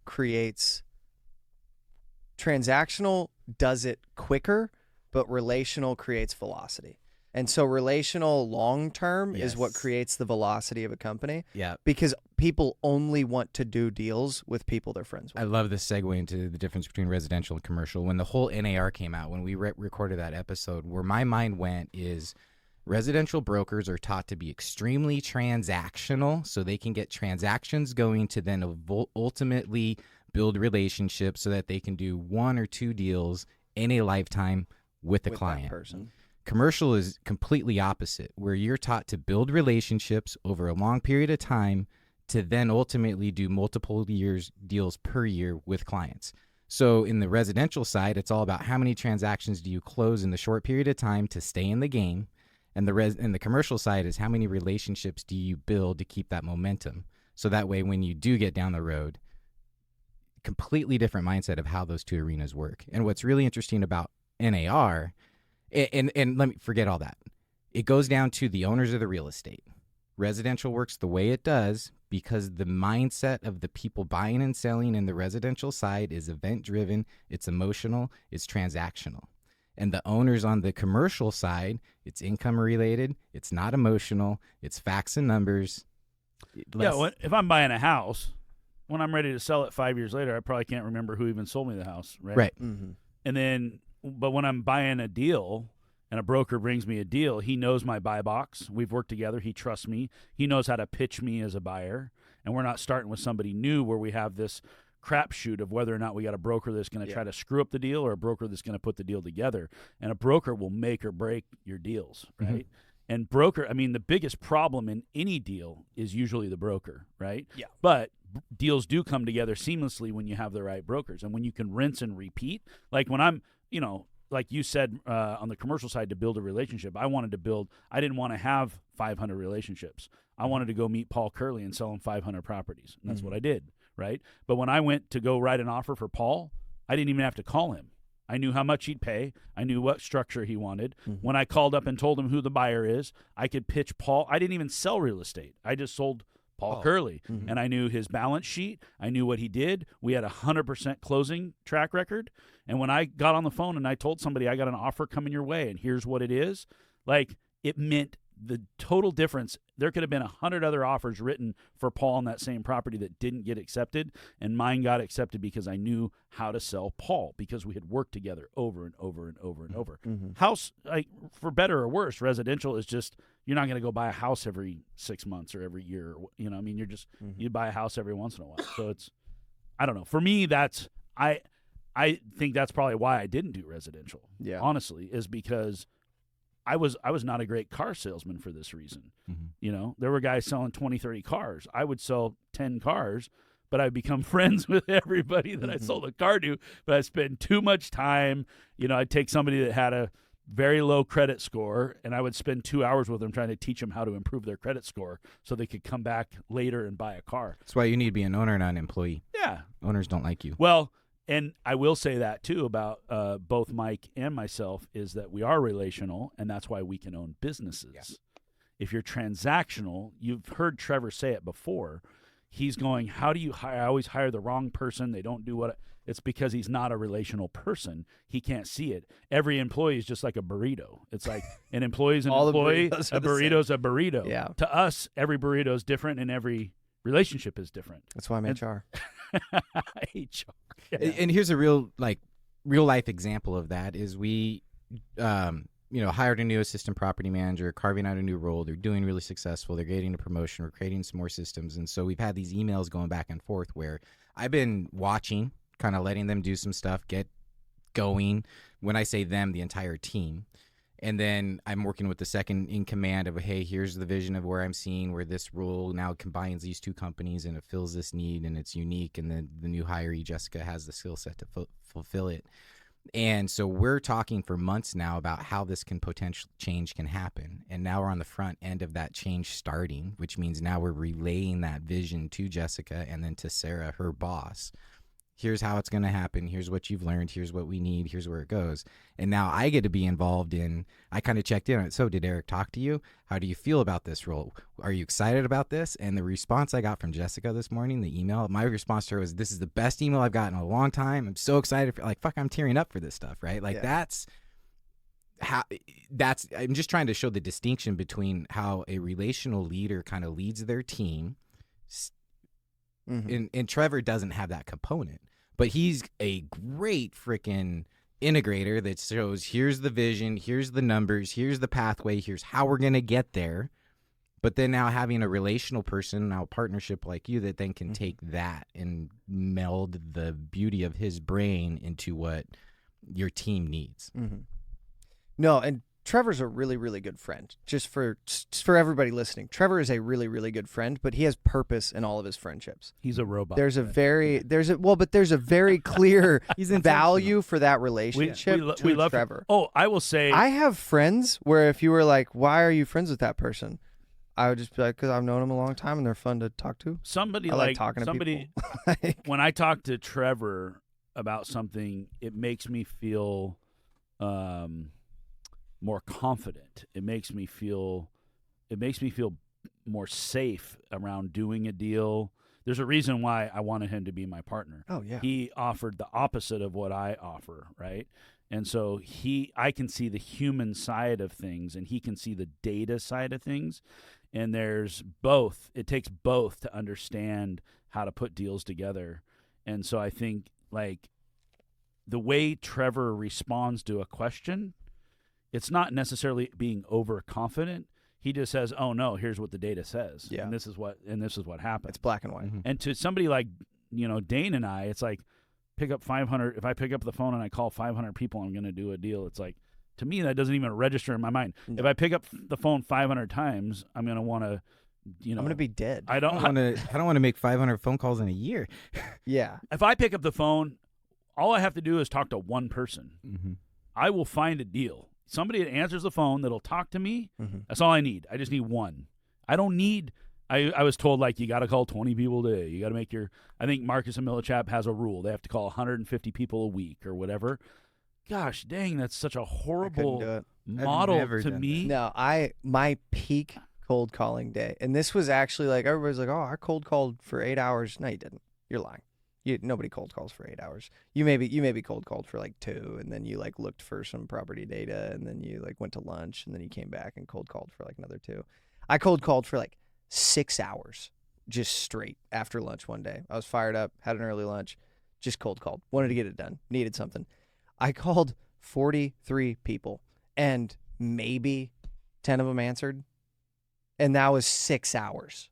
does it quicker, but relational creates velocity. And so relational long-term is what creates the velocity of a company. Yeah. Because people only want to do deals with people they're friends with. I love this segue into the difference between residential and commercial. When the whole NAR came out, when we recorded that episode, where my mind went is residential brokers are taught to be extremely transactional so they can get transactions going to then ultimately build relationships so that they can do 1 or 2 deals in a lifetime with a client. That person. Commercial is completely opposite, where you're taught to build relationships over a long period of time to then ultimately do multiple deals per year with clients. So in the residential side, it's all about how many transactions do you close in the short period of time to stay in the game. And the commercial side is how many relationships do you build to keep that momentum. So that way, when you do get down the road, completely different mindset of how those two arenas work. And what's really interesting about NAR, and let me forget all that. It goes down to the owners of the real estate. Residential works the way it does because the mindset of the people buying and selling in the residential side is event-driven, it's emotional, it's transactional. And the owners on the commercial side, it's income-related, it's not emotional, it's facts and numbers. If I'm buying a house, when I'm ready to sell it 5 years later, I probably can't remember who even sold me the house, right? Right. Mm-hmm. And then, but when I'm buying a deal and a broker brings me a deal, he knows my buy box. We've worked together. He trusts me. He knows how to pitch me as a buyer. And we're not starting with somebody new where we have this crapshoot of whether or not we got a broker that's going to try to screw up the deal or a broker that's going to put the deal together. And a broker will make or break your deals, right? Mm-hmm. And the biggest problem in any deal is usually the broker, right? Yeah. But deals do come together seamlessly when you have the right brokers and when you can rinse and repeat. Like when I'm, like you said, on the commercial side, to build a relationship, I didn't want to have 500 relationships. I wanted to go meet Paul Curley and sell him 500 properties. And that's what I did, right? But when I went to go write an offer for Paul, I didn't even have to call him. I knew how much he'd pay. I knew what structure he wanted. Mm-hmm. When I called up and told him who the buyer is, I could pitch Paul. I didn't even sell real estate. I just sold Paul Curley. Mm-hmm. And I knew his balance sheet. I knew what he did. We had 100% closing track record. And when I got on the phone and I told somebody I got an offer coming your way and here's what it is, like it meant the total difference. There could have been 100 other offers written for Paul on that same property that didn't get accepted, and mine got accepted because I knew how to sell Paul because we had worked together over and over and over and over. Mm-hmm. House, like for better or worse, residential is just you're not going to go buy a house every 6 months or every year. You're just you buy a house every once in a while. So it's, I don't know. For me, that's I think that's probably why I didn't do residential. Yeah, honestly, is because I was not a great car salesman for this reason. Mm-hmm. There were guys selling 20, 30 cars. I would sell 10 cars, but I'd become friends with everybody that I sold a car to, but I spend too much time. I'd take somebody that had a very low credit score, and I would spend 2 hours with them trying to teach them how to improve their credit score so they could come back later and buy a car. That's why you need to be an owner, not an employee. Yeah. Owners don't like you. Well, and I will say that, too, about both Mike and myself, is that we are relational, and that's why we can own businesses. Yeah. If you're transactional, you've heard Trevor say it before. He's going, how do you hire? I always hire the wrong person. They don't do what it's because he's not a relational person. He can't see it. Every employee is just like a burrito. It's like an employee's an employee, a burrito's a burrito. Yeah. To us, every burrito is different, and every relationship is different. That's why I'm HR. HR. Yeah. And here's a real life example of that is we hired a new assistant property manager, carving out a new role. They're doing really successful. They're getting a promotion. We're creating some more systems. And so we've had these emails going back and forth where I've been watching, kind of letting them do some stuff, get going. When I say them, the entire team. And then I'm working with the second in command of, hey, here's the vision of where I'm seeing where this role now combines these two companies and it fills this need and it's unique. And then the new hiree, Jessica, has the skill set to fulfill it. And so we're talking for months now about how this potential change can happen. And now we're on the front end of that change starting, which means now we're relaying that vision to Jessica and then to Sarah, her boss. Here's how it's going to happen. Here's what you've learned. Here's what we need. Here's where it goes. And now I get to be involved in, I kind of checked in on it. So did Eric talk to you? How do you feel about this role? Are you excited about this? And the response I got from Jessica this morning, the email, my response to her was, this is the best email I've gotten in a long time. I'm so excited. Like, fuck, I'm tearing up for this stuff, right? Like I'm just trying to show the distinction between how a relational leader kind of leads their team. And Trevor doesn't have that component, but he's a great freaking integrator that shows, here's the vision, here's the numbers, here's the pathway, here's how we're going to get there. But then now having a relational person, now a partnership like you, that then can take that and meld the beauty of his brain into what your team needs. No, and Trevor's a really, really good friend. Just for everybody listening, Trevor is a really, really good friend, but he has purpose in all of his friendships. He's a robot. There's a very clear value for that relationship we love Trevor. Oh, I will say, I have friends where if you were like, why are you friends with that person? I would just be like, because I've known them a long time and they're fun to talk to. Somebody I like talking to people. When I talk to Trevor about something, it makes me feel more confident. It makes me feel more safe around doing a deal. There's a reason why I wanted him to be my partner. Oh yeah. He offered the opposite of what I offer, right? And so I can see the human side of things and he can see the data side of things. And there's both. It takes both to understand how to put deals together. And so I think like the way Trevor responds to a question, it's not necessarily being overconfident. He just says, "Oh no, here's what the data says, and this is what happened." It's black and white. And to somebody like Dane and I, it's like pick up 500. If I pick up the phone and I call 500 people, I'm going to do a deal. It's like to me that doesn't even register in my mind. If I pick up the phone 500 times, I'm going to want to. I'm going to be dead. I don't want to make 500 phone calls in a year. Yeah. If I pick up the phone, all I have to do is talk to one person. I will find a deal. Somebody that answers the phone that'll talk to me, that's all I need. I just need one. I don't need – I was told, like, you got to call 20 people a day. You got to make your – I think Marcus and Millichap has a rule. They have to call 150 people a week or whatever. Gosh, dang, that's such a horrible model to me. No, my peak cold calling day, and this was actually like everybody's like, oh, I cold called for 8 hours. No, you didn't. You're lying. Nobody cold calls for 8 hours. You maybe cold called for like 2, and then you like looked for some property data, and then you like went to lunch, and then you came back and cold called for like another 2. I cold called for like 6 hours just straight after lunch one day. I was fired up, had an early lunch, just cold called. Wanted to get it done. Needed something. I called 43 people, and maybe 10 of them answered. And that was 6 hours.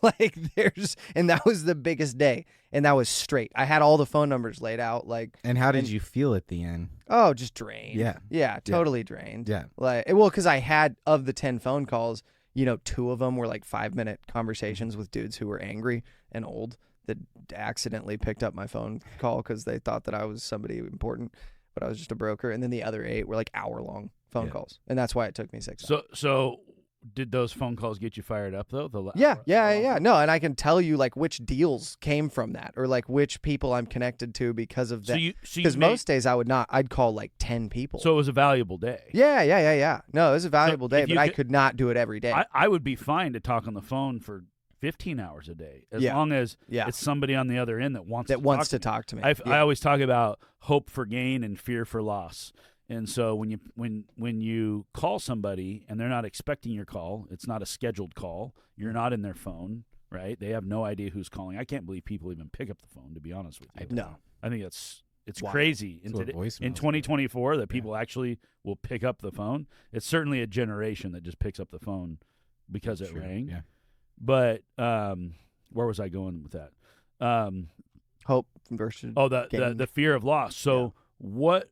And that was the biggest day. And that was straight. I had all the phone numbers laid out. And how did you feel at the end? Oh, just drained. Yeah. Yeah, totally drained. Yeah. Because I had, of the 10 phone calls, 2 of them were like 5-minute conversations with dudes who were angry and old that accidentally picked up my phone call because they thought that I was somebody important, but I was just a broker. And then the other 8 were like hour-long phone calls. And that's why it took me 6 hours. So did those phone calls get you fired up though? Yeah. No, and I can tell you like which deals came from that, or like which people I'm connected to because of that. Because most days I'd call like 10 people. So it was a valuable day. Yeah. No, it was a valuable day, but I could not do it every day. I would be fine to talk on the phone for 15 hours a day, as long as it's somebody on the other end that wants to talk to me. I always talk about hope for gain and fear for loss. And so when you call somebody and they're not expecting your call, it's not a scheduled call. You're not in their phone, right? They have no idea who's calling. I can't believe people even pick up the phone, to be honest with you. No. I think it's crazy in 2024 that people actually will pick up the phone. It's certainly a generation that just picks up the phone because it rang. Yeah. But where was I going with that? Hope versus the fear of loss. So what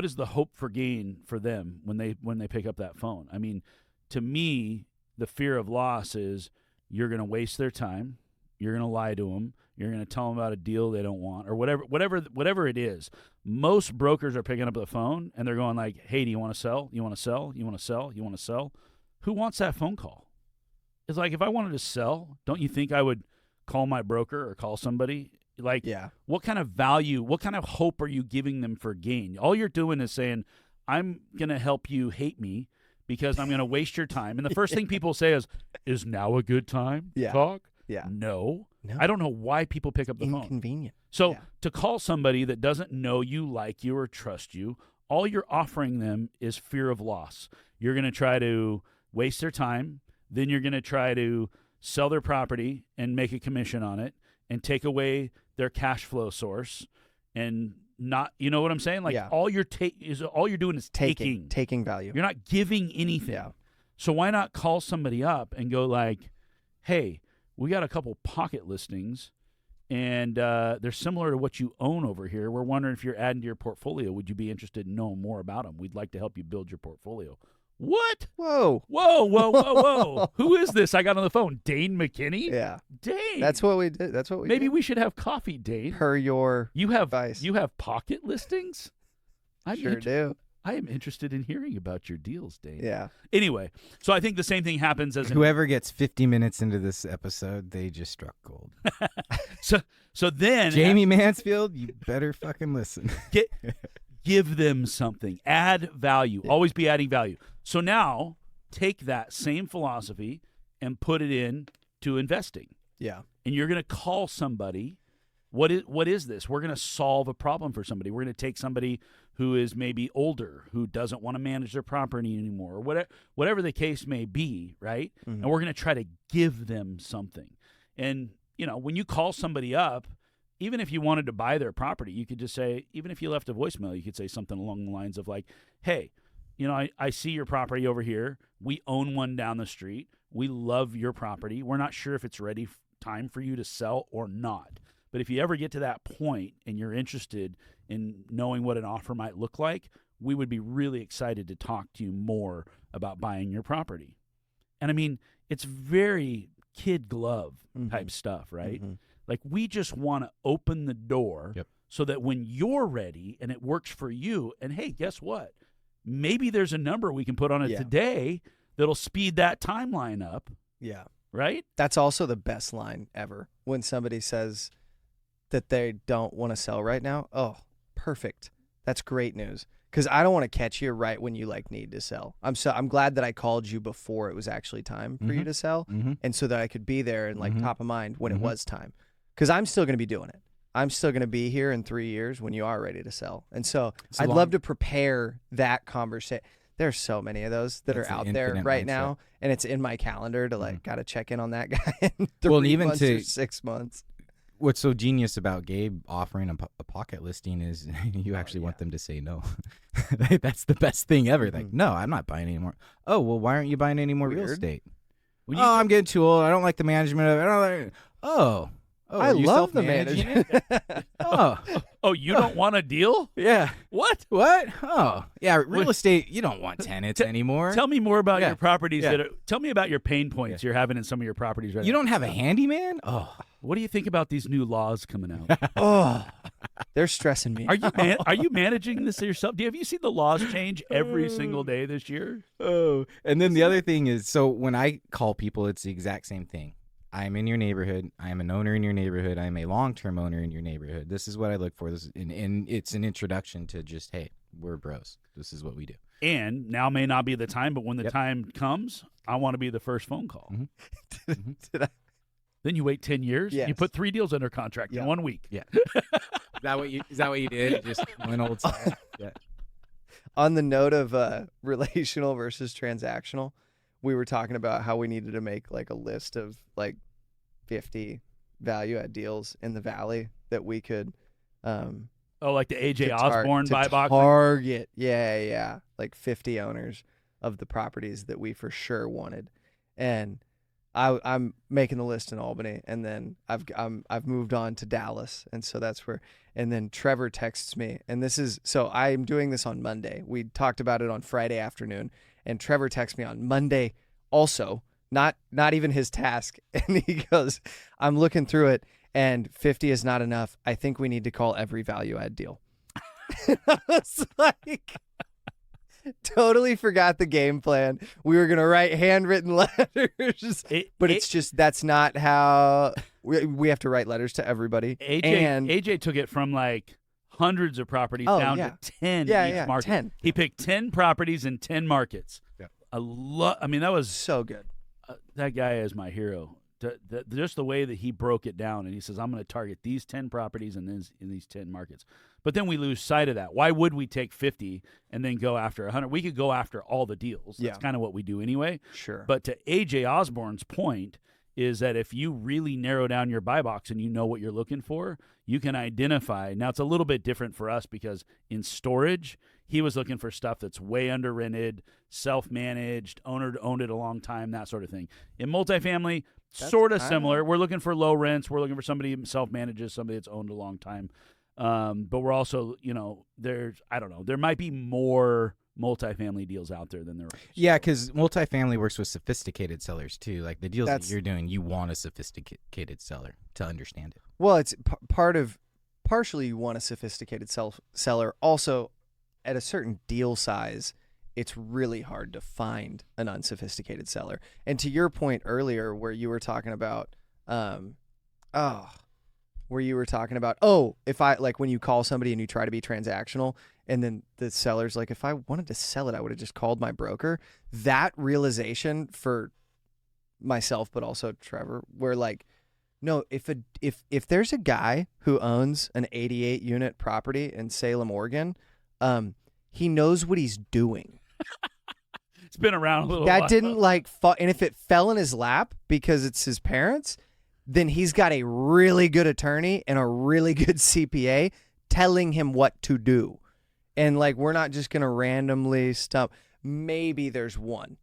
is the hope for gain for them when they pick up that phone? I mean, to me, the fear of loss is you're going to waste their time, you're going to lie to them, you're going to tell them about a deal they don't want, or whatever it is. Most brokers are picking up the phone and they're going like, "Hey, do you want to sell? You want to sell? You want to sell? You want to sell?" Who wants that phone call? It's like, if I wanted to sell, don't you think I would call my broker or call somebody Like, Yeah. what kind of value, what kind of hope are you giving them for gain? All you're doing is saying, I'm going to help you hate me because I'm going to waste your time. And the first thing people say is now a good time to talk? Yeah. No. No. I don't know why people pick up the phone. Inconvenient. So Yeah. to call somebody that doesn't know you, like you, or trust you, all you're offering them is fear of loss. You're going to try to waste their time. Then you're going to try to sell their property and make a commission on it and take away their cash flow source and not, you know what I'm saying? Like all you're doing is taking value. You're not giving anything. Yeah. So why not call somebody up and go like, hey, we got a couple pocket listings and they're similar to what you own over here. We're wondering if you're adding to your portfolio. Would you be interested in knowing more about them? We'd like to help you build your portfolio. What? Whoa. Who is this? I got on the phone. Dane McKinney? Yeah. Dane. That's what we did. That's what we Maybe did. we should have coffee, Dane. Per your You have advice. You have pocket listings? Sure do. I am interested in hearing about your deals, Dane. Yeah. Anyway, so I think the same thing happens as Whoever gets 50 minutes into this episode, they just struck gold. So then Jamie Mansfield, you better fucking listen. give them something. Add value. Yeah. Always be adding value. So now take that same philosophy and put it in to investing. Yeah. And you're going to call somebody. What is this? We're going to solve a problem for somebody. We're going to take somebody who is maybe older, who doesn't want to manage their property anymore, or whatever the case may be, right? Mm-hmm. And we're going to try to give them something. And, when you call somebody up, even if you wanted to buy their property, you could just say, even if you left a voicemail, you could say something along the lines of like, hey, I see your property over here. We own one down the street. We love your property. We're not sure if it's ready time for you to sell or not. But if you ever get to that point and you're interested in knowing what an offer might look like, we would be really excited to talk to you more about buying your property. And I mean, it's very kid glove type stuff, right? Mm-hmm. Like we just want to open the door so that when you're ready and it works for you, and hey, guess what? Maybe there's a number we can put on it today that'll speed that timeline up. Yeah. Right? That's also the best line ever. When somebody says that they don't want to sell right now. Oh, perfect. That's great news. Because I don't want to catch you right when you need to sell. I'm glad that I called you before it was actually time for you to sell, and so that I could be there and top of mind when it was time. Because I'm still going to be doing it. I'm still going to be here in 3 years when you are ready to sell. And so I'd love to prepare that conversation. There's so many of those that are out there right now, and it's in my calendar to got to check in on that guy in 3 months or 6 months. What's so genius about Gabe offering a pocket listing is you actually want them to say no. That's the best thing ever. Like, no, I'm not buying anymore. Oh, well, why aren't you buying any more real estate? I'm getting too old. I don't like the management of it. I don't like. I love the management. Oh, you don't want a deal? Yeah. What? Oh, yeah. Real estate, you don't want tenants anymore. Tell me more about your properties. Tell me about your pain points you're having in some of your properties right now. You don't have a handyman? Oh. What do you think about these new laws coming out? Oh, they're stressing me. Are you managing this yourself? Have you seen the laws change every single day this year? Oh, and then the other thing is, so when I call people, it's the exact same thing. I'm in your neighborhood. I am an owner in your neighborhood. I am a long-term owner in your neighborhood. This is what I look for. And it's an introduction to just, hey, we're bros. This is what we do. And now may not be the time, but when the time comes, I want to be the first phone call. Did I? Then you wait 10 years. Yes. You put 3 deals under contract in 1 week. Yeah. Is that what you did? Just one old style? Yeah. On the note of relational versus transactional, we were talking about how we needed to make a list of 50 value add deals in the valley that we could like the AJ Osborne buy box target. Yeah. 50 owners of the properties that we for sure wanted. And I'm making the list in Albany, and then I've moved on to Dallas, and so that's where. And then Trevor texts me, and I'm doing this on Monday. We talked about it on Friday afternoon, and Trevor texts me on Monday, also not even his task, and he goes, "I'm looking through it, and 50 is not enough. I think we need to call every value add deal." I was like. Totally forgot the game plan. We were going to write handwritten letters, but it's just that's not how We have to write letters to everybody. AJ took it from like hundreds of properties down to 10 each market. 10. He picked 10 properties in 10 markets. Yeah. I mean, that was So good. that guy is my hero. Just the way that he broke it down, and he says, I'm going to target these 10 properties in these 10 markets. But then we lose sight of that. Why would we take 50 and then go after 100? We could go after all the deals. That's kind of what we do anyway. Sure. But to AJ Osborne's point is that if you really narrow down your buy box and you know what you're looking for, you can identify. Now, it's a little bit different for us because in storage, he was looking for stuff that's way under rented, self-managed, owner owned it a long time, that sort of thing. In multifamily, sort of similar. We're looking for low rents. We're looking for somebody who self-manages, somebody that's owned a long time. But we're also, I don't know, there might be more multifamily deals out there than there are. Yeah, because multifamily works with sophisticated sellers too. Like the deals that you're doing, you want a sophisticated seller to understand it. Well, it's partially you want a sophisticated seller. Also, at a certain deal size, it's really hard to find an unsophisticated seller. And to your point earlier, where you were talking about, if I like when you call somebody and you try to be transactional, and then the seller's like, if I wanted to sell it, I would have just called my broker. That realization for myself, but also Trevor, where like, no, if there's a guy who owns an 88 unit property in Salem, Oregon, he knows what he's doing. It's been around a little while. That didn't and if it fell in his lap because it's his parents, then he's got a really good attorney and a really good CPA telling him what to do. And like, we're not just going to randomly stump. Maybe there's one.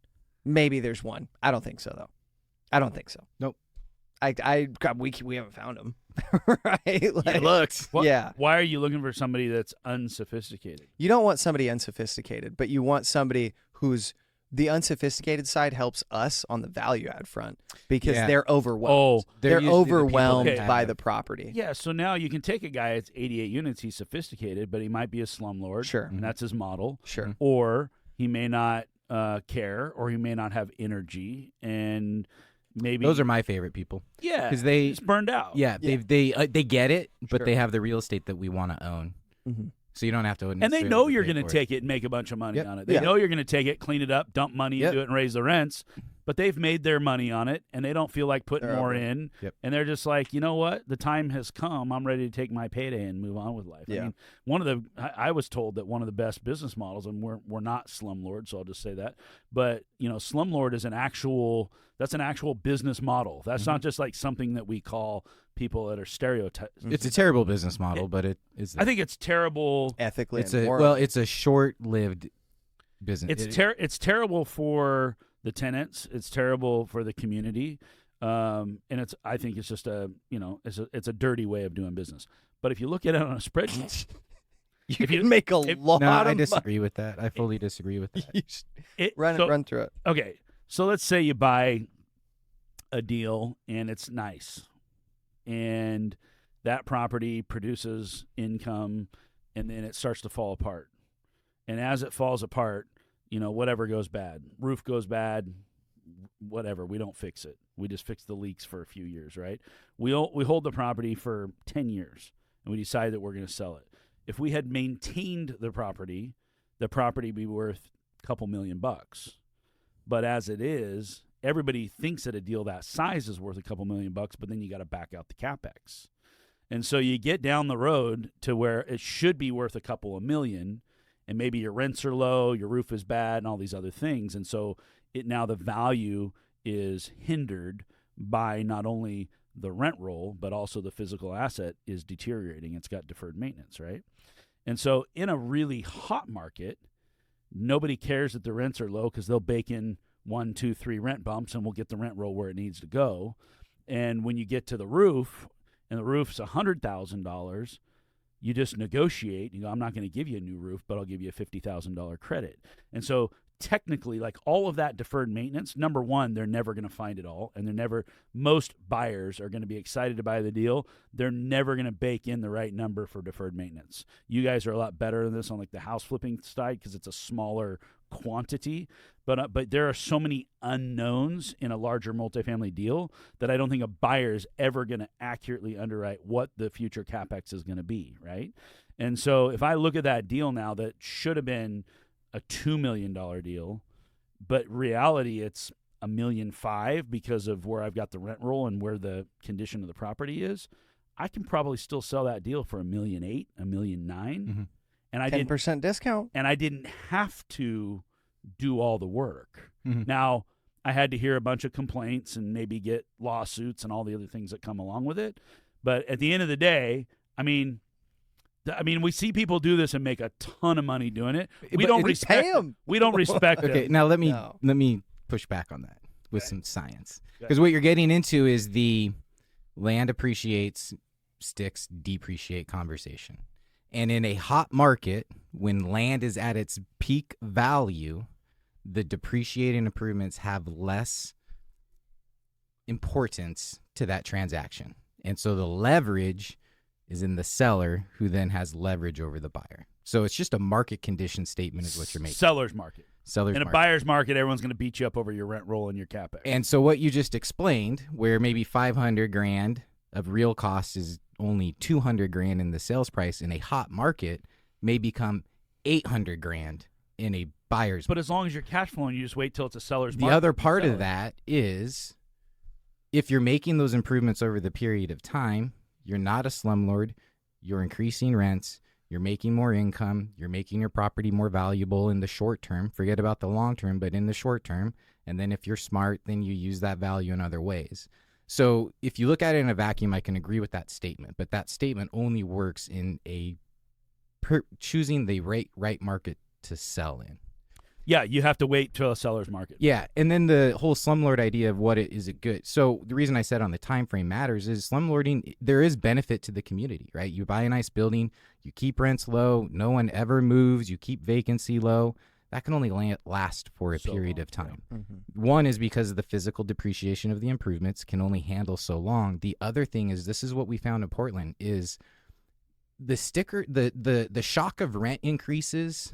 I don't think so, though. I don't think so. Nope. We haven't found him. Right? Like, it looks. Yeah. Why are you looking for somebody that's unsophisticated? You don't want somebody unsophisticated, but you want somebody who's the unsophisticated side helps us on the value add front because they're overwhelmed. They're overwhelmed by the property. Yeah, so now you can take a guy that's 88 units, he's sophisticated, but he might be a slumlord. Sure. And that's his model. Sure. Or he may not care, or he may not have energy, and maybe those are my favorite people. Yeah, because it's burned out. Yeah, they get it, but they have the real estate that we want to own. Mm-hmm. So you don't have to. And they know you're going to take it and make a bunch of money on it. They know you're going to take it, clean it up, dump money into it, and raise the rents. But they've made their money on it, and they don't feel like putting more in. Yep. And they're just like, you know what? The time has come. I'm ready to take my payday and move on with life. Yeah. I mean, I was told that one of the best business models, and we're not slumlord, so I'll just say that. But slumlord is an actual business model. That's not just like something that we call people that are stereotypes. It's a terrible business model, but it is. I think it's terrible ethically. It's a short-lived business. It's terrible for the tenants. It's terrible for the community, and I think it's just it's a dirty way of doing business. But if you look at it on a spreadsheet, you can make a lot. No, I disagree with that. I fully disagree with that. Run through it. Okay, so let's say you buy a deal and it's nice, and that property produces income, and then it starts to fall apart. And as it falls apart, whatever goes bad, roof goes bad, whatever, we don't fix it. We just fix the leaks for a few years, right? We hold the property for 10 years, and we decide that we're going to sell it. If we had maintained the property would be worth a couple $1 million. But as it is, everybody thinks that a deal that size is worth a couple $1 million, but then you got to back out the CapEx. And so you get down the road to where it should be worth a couple $1 million, and maybe your rents are low, your roof is bad, and all these other things. And so now the value is hindered by not only the rent roll, but also the physical asset is deteriorating. It's got deferred maintenance, right? And so in a really hot market, nobody cares that the rents are low because they'll bake in 1, 2, 3 rent bumps, and we'll get the rent roll where it needs to go. And when you get to the roof, and the roof's $100,000, you just negotiate. I'm not going to give you a new roof, but I'll give you a $50,000 credit. And so technically, like all of that deferred maintenance, number one, they're never going to find it all. And most buyers are going to be excited to buy the deal. They're never going to bake in the right number for deferred maintenance. You guys are a lot better than this on like the house flipping side because it's a smaller quantity. But there are so many unknowns in a larger multifamily deal that I don't think a buyer is ever going to accurately underwrite what the future CapEx is going to be, right? And so if I look at that deal now that should have been a $2 million deal, but reality it's $1.5 million because of where I've got the rent roll and where the condition of the property is, I can probably still sell that deal for $1.8 million, $1.9 million. And I 10% discount. And I didn't have to do all the work. Mm-hmm. Now, I had to hear a bunch of complaints and maybe get lawsuits and all the other things that come along with it. But at the end of the day, I mean, we see people do this and make a ton of money doing it. We don't respect them. We don't respect them. Okay, now let me push back on that with some science. Because what you're getting into is the land appreciates, sticks depreciate conversation. And in a hot market, when land is at its peak value, the depreciating improvements have less importance to that transaction. And so the leverage is in the seller, who then has leverage over the buyer. So it's just a market condition statement is what you're making. Seller's market. In a buyer's market, everyone's going to beat you up over your rent roll and your CapEx. And so what you just explained, where maybe $500,000 of real cost is only $200,000 in the sales price in a hot market, may become $800,000 in a buyer's. But as long as you're cash flowing, you just wait till it's a seller's market. The other part of that is, if you're making those improvements over the period of time, you're not a slumlord, you're increasing rents, you're making more income, you're making your property more valuable in the short term. Forget about the long term, but in the short term. And then if you're smart, then you use that value in other ways. So if you look at it in a vacuum, I can agree with that statement, but that statement only works in choosing the right market to sell in. Yeah, you have to wait till a seller's market. Yeah, and then the whole slumlord idea of is it good? So the reason I said on the time frame matters is slumlording, there is benefit to the community, right? You buy a nice building, you keep rents low, no one ever moves, you keep vacancy low. That can only last for a period of time. Yeah. Mm-hmm. One is because of the physical depreciation of the improvements can only handle so long. The other thing is, this is what we found in Portland, is the shock of rent increases.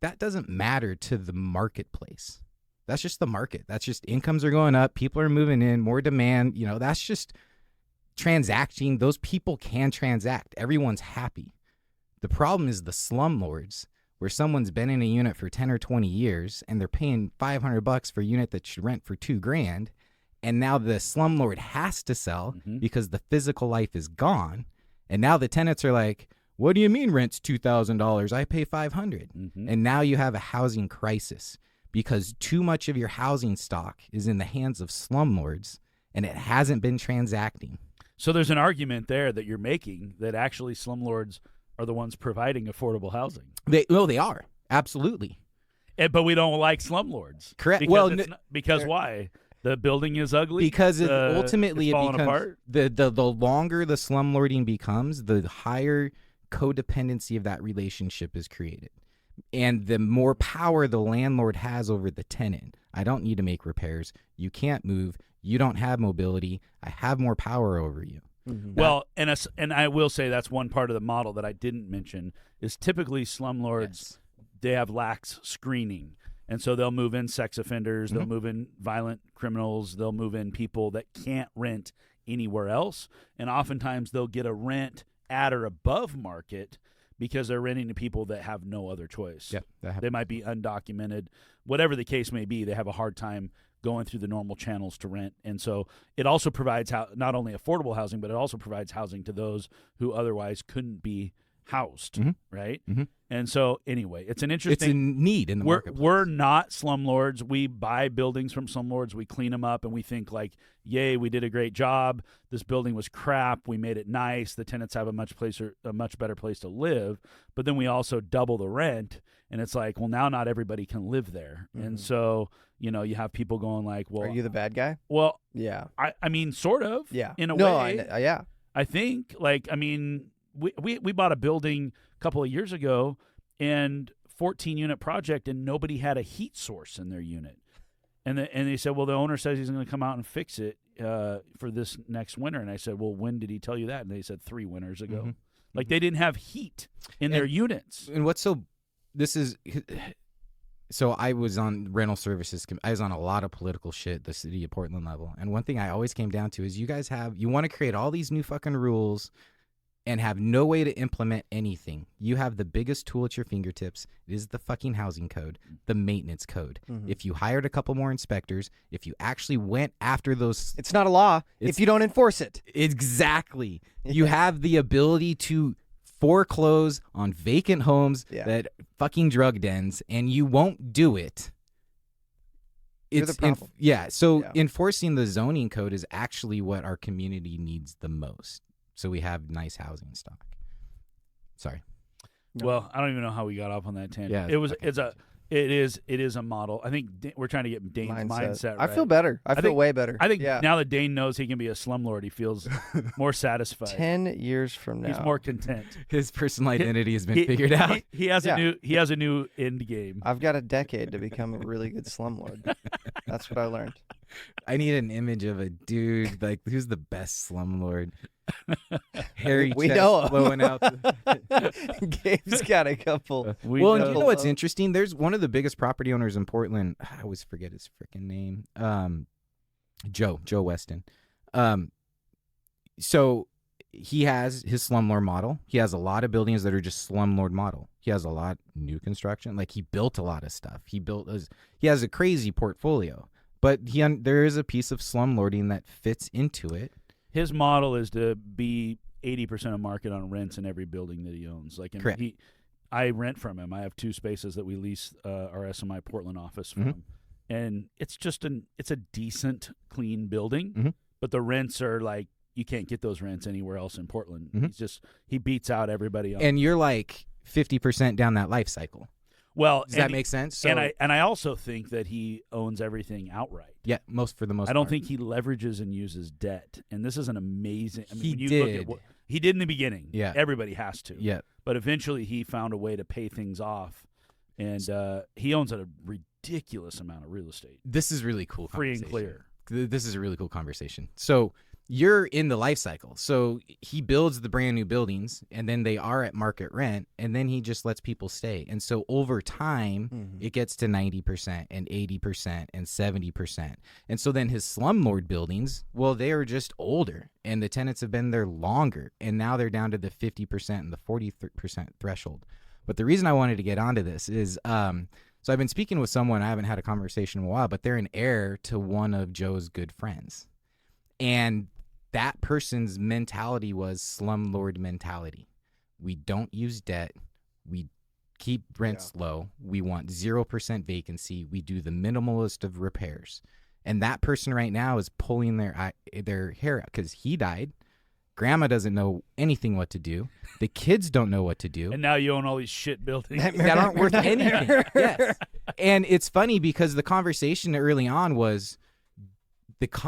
That doesn't matter to the marketplace. That's just the market. That's just incomes are going up. People are moving in, more demand. That's just transacting. Those people can transact. Everyone's happy. The problem is the slumlords, where someone's been in a unit for 10 or 20 years and they're paying $500 for a unit that should rent for $2,000. And now the slumlord has to sell because the physical life is gone. And now the tenants are like, what do you mean rent's $2,000? I pay $500. And now you have a housing crisis because too much of your housing stock is in the hands of slumlords and it hasn't been transacting. So there's an argument there that you're making that actually slumlords are the ones providing affordable housing. They are. Absolutely. But we don't like slumlords. Correct. Because why? The building is ugly? Because ultimately it becomes apart? The longer the slumlording becomes, the higher codependency of that relationship is created. And the more power the landlord has over the tenant. I don't need to make repairs. You can't move. You don't have mobility. I have more power over you. Mm-hmm. Well, and I will say that's one part of the model that I didn't mention is typically slumlords, they have lax screening. And so they'll move in sex offenders, they'll move in violent criminals, they'll move in people that can't rent anywhere else. And oftentimes they'll get a rent at or above market because they're renting to people that have no other choice. Yep, they might be undocumented. Whatever the case may be, they have a hard time going through the normal channels to rent. And so it also provides not only affordable housing, but it also provides housing to those who otherwise couldn't be housed, right? And so anyway, it's an interesting... It's a need in the marketplace. We're not slumlords. We buy buildings from slumlords. We clean them up, and we think like, yay, we did a great job. This building was crap. We made it nice. The tenants have a much better place to live. But then we also double the rent, and it's like, well, now not everybody can live there. And so, you have people going like, well... Are you the bad guy? Well, yeah. I mean, sort of. Yeah. In a way. Yeah. I think, we bought a building a couple of years ago, and 14-unit project, and nobody had a heat source in their unit. And they said, well, the owner says he's going to come out and fix it for this next winter. And I said, well, when did he tell you that? And they said 3 winters ago. Mm-hmm. Like, they didn't have heat in their units. And so I was on rental services. I was on a lot of political shit at the city of Portland level. And one thing I always came down to is you want to create all these new fucking rules and have no way to implement anything. You have the biggest tool at your fingertips. It is the fucking housing code, the maintenance code. Mm-hmm. If you hired a couple more inspectors, if you actually went after those... It's not a law if you don't enforce it. Exactly. You have the ability to foreclose on vacant homes that fucking drug dens, and you won't do it. You're the problem. Enforcing the zoning code is actually what our community needs the most. So we have nice housing stock. Sorry. No. Well, I don't even know how we got off on that tangent. Yeah, It is a model. I think we're trying to get Dane's mindset right. I feel better. I feel way better. I think now that Dane knows he can be a slumlord, he feels more satisfied. 10 years from now, he's more content. His personal identity has been figured out. He has a new end game. I've got a decade to become a really good slumlord. That's what I learned. I need an image of a dude like who's the best slumlord. Hairy We chest know him. blowing out. Gabe's got a couple. And you know what's interesting? There's one of the biggest property owners in Portland. I always forget his freaking name. Joe Weston. So he has his slumlord model. He has a lot of buildings that are just slumlord model. He has a lot new construction. Like he built a lot of stuff. He has a crazy portfolio. But there is a piece of slumlording that fits into it. His model is to be 80% of market on rents in every building that he owns. Like, Correct. I rent from him. I have 2 spaces that we lease our SMI Portland office from, Mm-hmm. and it's just it's a decent, clean building. Mm-hmm. But the rents are like you can't get those rents anywhere else in Portland. Mm-hmm. He beats out everybody else. And you're like 50% down that life cycle. Well, does that make sense? So, and I also think that he owns everything outright. Yeah, for the most part. I don't think he leverages and uses debt. And this is an amazing. I mean, He when you did. Look at he did in the beginning. Yeah, everybody has to. Yeah, but eventually he found a way to pay things off, and he owns a ridiculous amount of real estate. This is really cool. Free and clear. This is a really cool conversation. So you're in the life cycle. So he builds the brand new buildings, and then they are at market rent, and then he just lets people stay. And so over time, it gets to 90% and 80% and 70%. And so then his slumlord buildings, well, they are just older, and the tenants have been there longer, and now they're down to the 50% and the 40% threshold. But the reason I wanted to get onto this is so I've been speaking with someone, I haven't had a conversation in a while, but they're an heir to one of Joe's good friends. And that person's mentality was slumlord mentality. We don't use debt. We keep rents low. We want 0% vacancy. We do the minimalist of repairs. And that person right now is pulling their hair out because he died. Grandma doesn't know anything what to do. The kids don't know what to do. And now you own all these shit buildings that aren't worth anything. Yes. And it's funny because the conversation early on was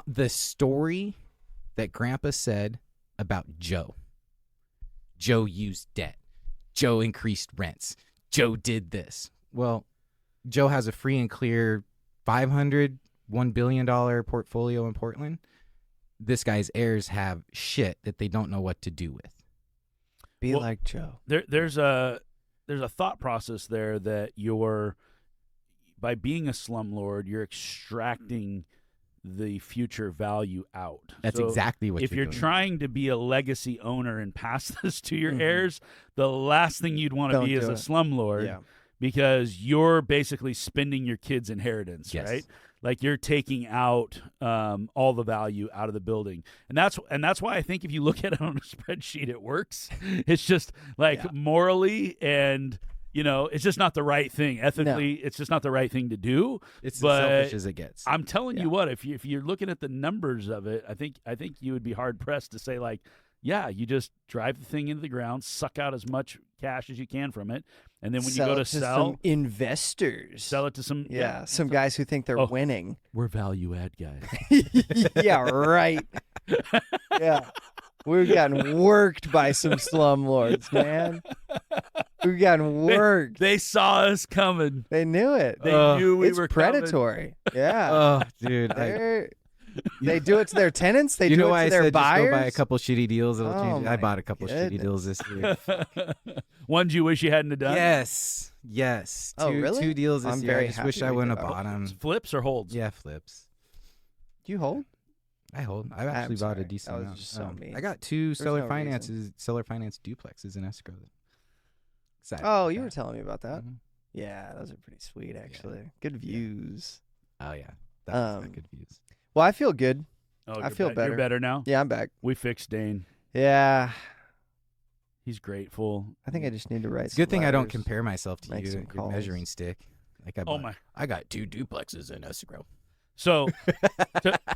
the story that Grandpa said about Joe. Joe used debt. Joe increased rents. Joe did this. Well, Joe has a free and clear $1 billion portfolio in Portland. This guy's heirs have shit that they don't know what to do with. Be like Joe. There's a thought process there that by being a slumlord, you're extracting the future value out. That's exactly what if you're doing. Trying to be a legacy owner and pass this to your heirs, the last thing you'd want to be is a slumlord because you're basically spending your kids' inheritance, right? Like you're taking out all the value out of the building. And that's why I think if you look at it on a spreadsheet, it works. It's just like morally and it's just not the right thing. Ethically, it's just not the right thing to do. It's as selfish as it gets. I'm telling you what, if you're looking at the numbers of it, I think you would be hard pressed to say like, yeah, you just drive the thing into the ground, suck out as much cash as you can from it, and then when you go to sell, some investors, sell it to some some guys who think they're winning. We're value add guys. Yeah, right. Yeah. We've gotten worked by some slumlords, man. We got worked. They saw us coming. They knew it. They knew we It's were predatory. Yeah. Oh, dude. They do it to their tenants. They you do know it why to I their said buyers. just go buy a couple shitty deals? It'll change it. I my bought a couple shitty deals this year. Ones you wish you hadn't have done? Yes. Oh, really? 2 deals this I'm year. very I just happy wish I we wouldn't did have ours. bought them. Flips or holds? Yeah, flips. Do you hold? I hold. I've actually bought a sorry. decent That was amount. just so mean. I got 2 no seller finance duplexes in escrow. Excited Oh, about you were that. telling me about that. Mhm. Yeah, those are pretty sweet, actually. Good views. Oh yeah, that was Um, good views. Well, I feel good. Oh, I feel better. You're better now? Yeah, I'm back. We fixed Dane. Yeah, He's grateful. I think I just need to write. It's a good thing I don't letters. compare myself to make you. some Your calls. measuring stick. Like Oh, my. I got 2 duplexes in escrow. So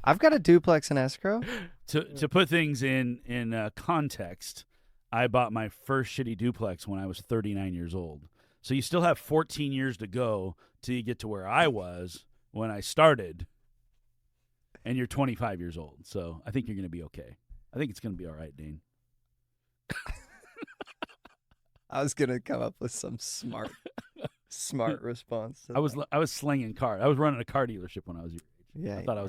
I've got a duplex in escrow. to put things in context, I bought my first shitty duplex when I was 39 years old. So you still have 14 years to go till you get to where I was when I started, and you're 25 years old. So I think you're going to be okay. I think it's going to be all right, Dane. I was gonna come up with some smart response. to I was that. slinging cars. I was running a car dealership when I was your age. Yeah, I thought I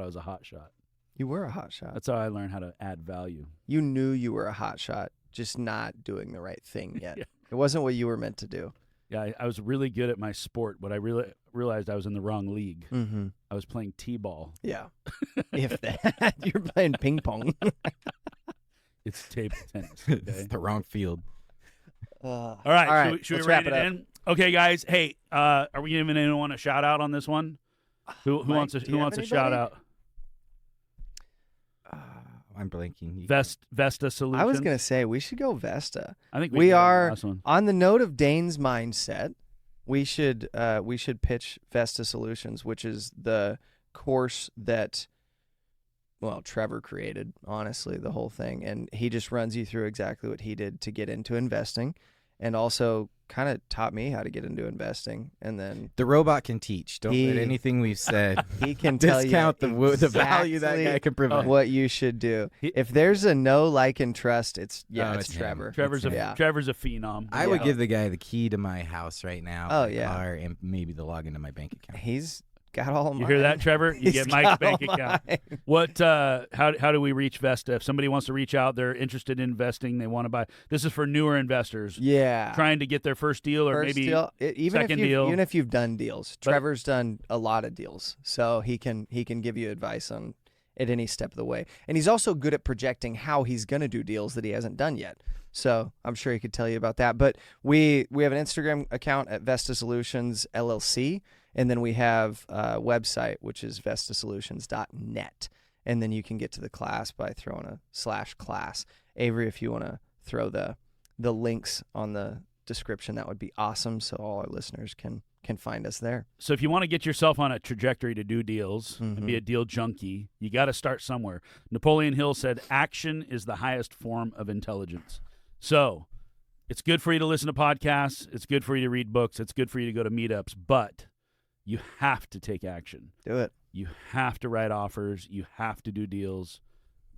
was a hot shot. you were a hot shot. That's how I learned how to add value. You knew you were a hot shot, just not doing the right thing yet. Yeah. It wasn't what you were meant to do. Yeah, I was really good at my sport, but I really realized I was in the wrong league. Mm-hmm. I was playing t-ball. Yeah. If that, you're playing ping pong. It's table tennis. It's Okay. the wrong field. All right. Should we let's wrap wrap it it up. in? Okay, guys. Hey, are we giving anyone a shout out on this one? Who Mike, wants do who you have wants a shout anybody? Uh, I'm blanking. Vesta Solutions. I was gonna say we should go Vesta. I think we did that are- last one. On the note of Dane's mindset, we should pitch Vesta Solutions, which is the course that, well, Trevor created, honestly, the whole thing. And he just runs you through exactly what he did to get into investing, and also kind of taught me how to get into investing. And then The robot can teach. Don't let He- anything we've said he can tell discount you the value that exactly guy can provide. what you should do. He- If there's a know, like, and trust, it's Oh, it's it's him. Trevor. Trevor's a Yeah. Trevor's a phenom. I would Yeah. give the guy the key to my house right now. Oh, my yeah. car, and maybe the login to my bank account. He's got all of You mine. hear that, Trevor? You He's get Mike's got bank all account. mine. What? How do we reach Vesta? If somebody wants to reach out, they're interested in investing. They want to buy. This is for newer investors Yeah. trying to get their first deal or First maybe deal, even second if deal. even if you've done deals. But- Trevor's done a lot of deals, so he can give you advice on at any step of the way. And he's also good at projecting how he's going to do deals that he hasn't done yet. So I'm sure he could tell you about that. But we have an Instagram account at Vesta Solutions LLC, and then we have a website which is vestasolutions.net. And then you can get to the class by throwing a /class. Avery, if you want to throw the links on the description, that would be awesome, so all our listeners can find us there. So if you want to get yourself on a trajectory to do deals and be Mhm. a deal junkie, you got to start somewhere. Napoleon Hill said, "Action is the highest form of intelligence." So it's good for you to listen to podcasts. It's good for you to read books. It's good for you to go to meetups, but you have to take action. Do it. You have to write offers. You have to do deals.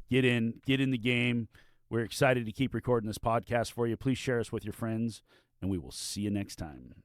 Get in the game. We're excited to keep recording this podcast for you. Please share us with your friends, and we will see you next time.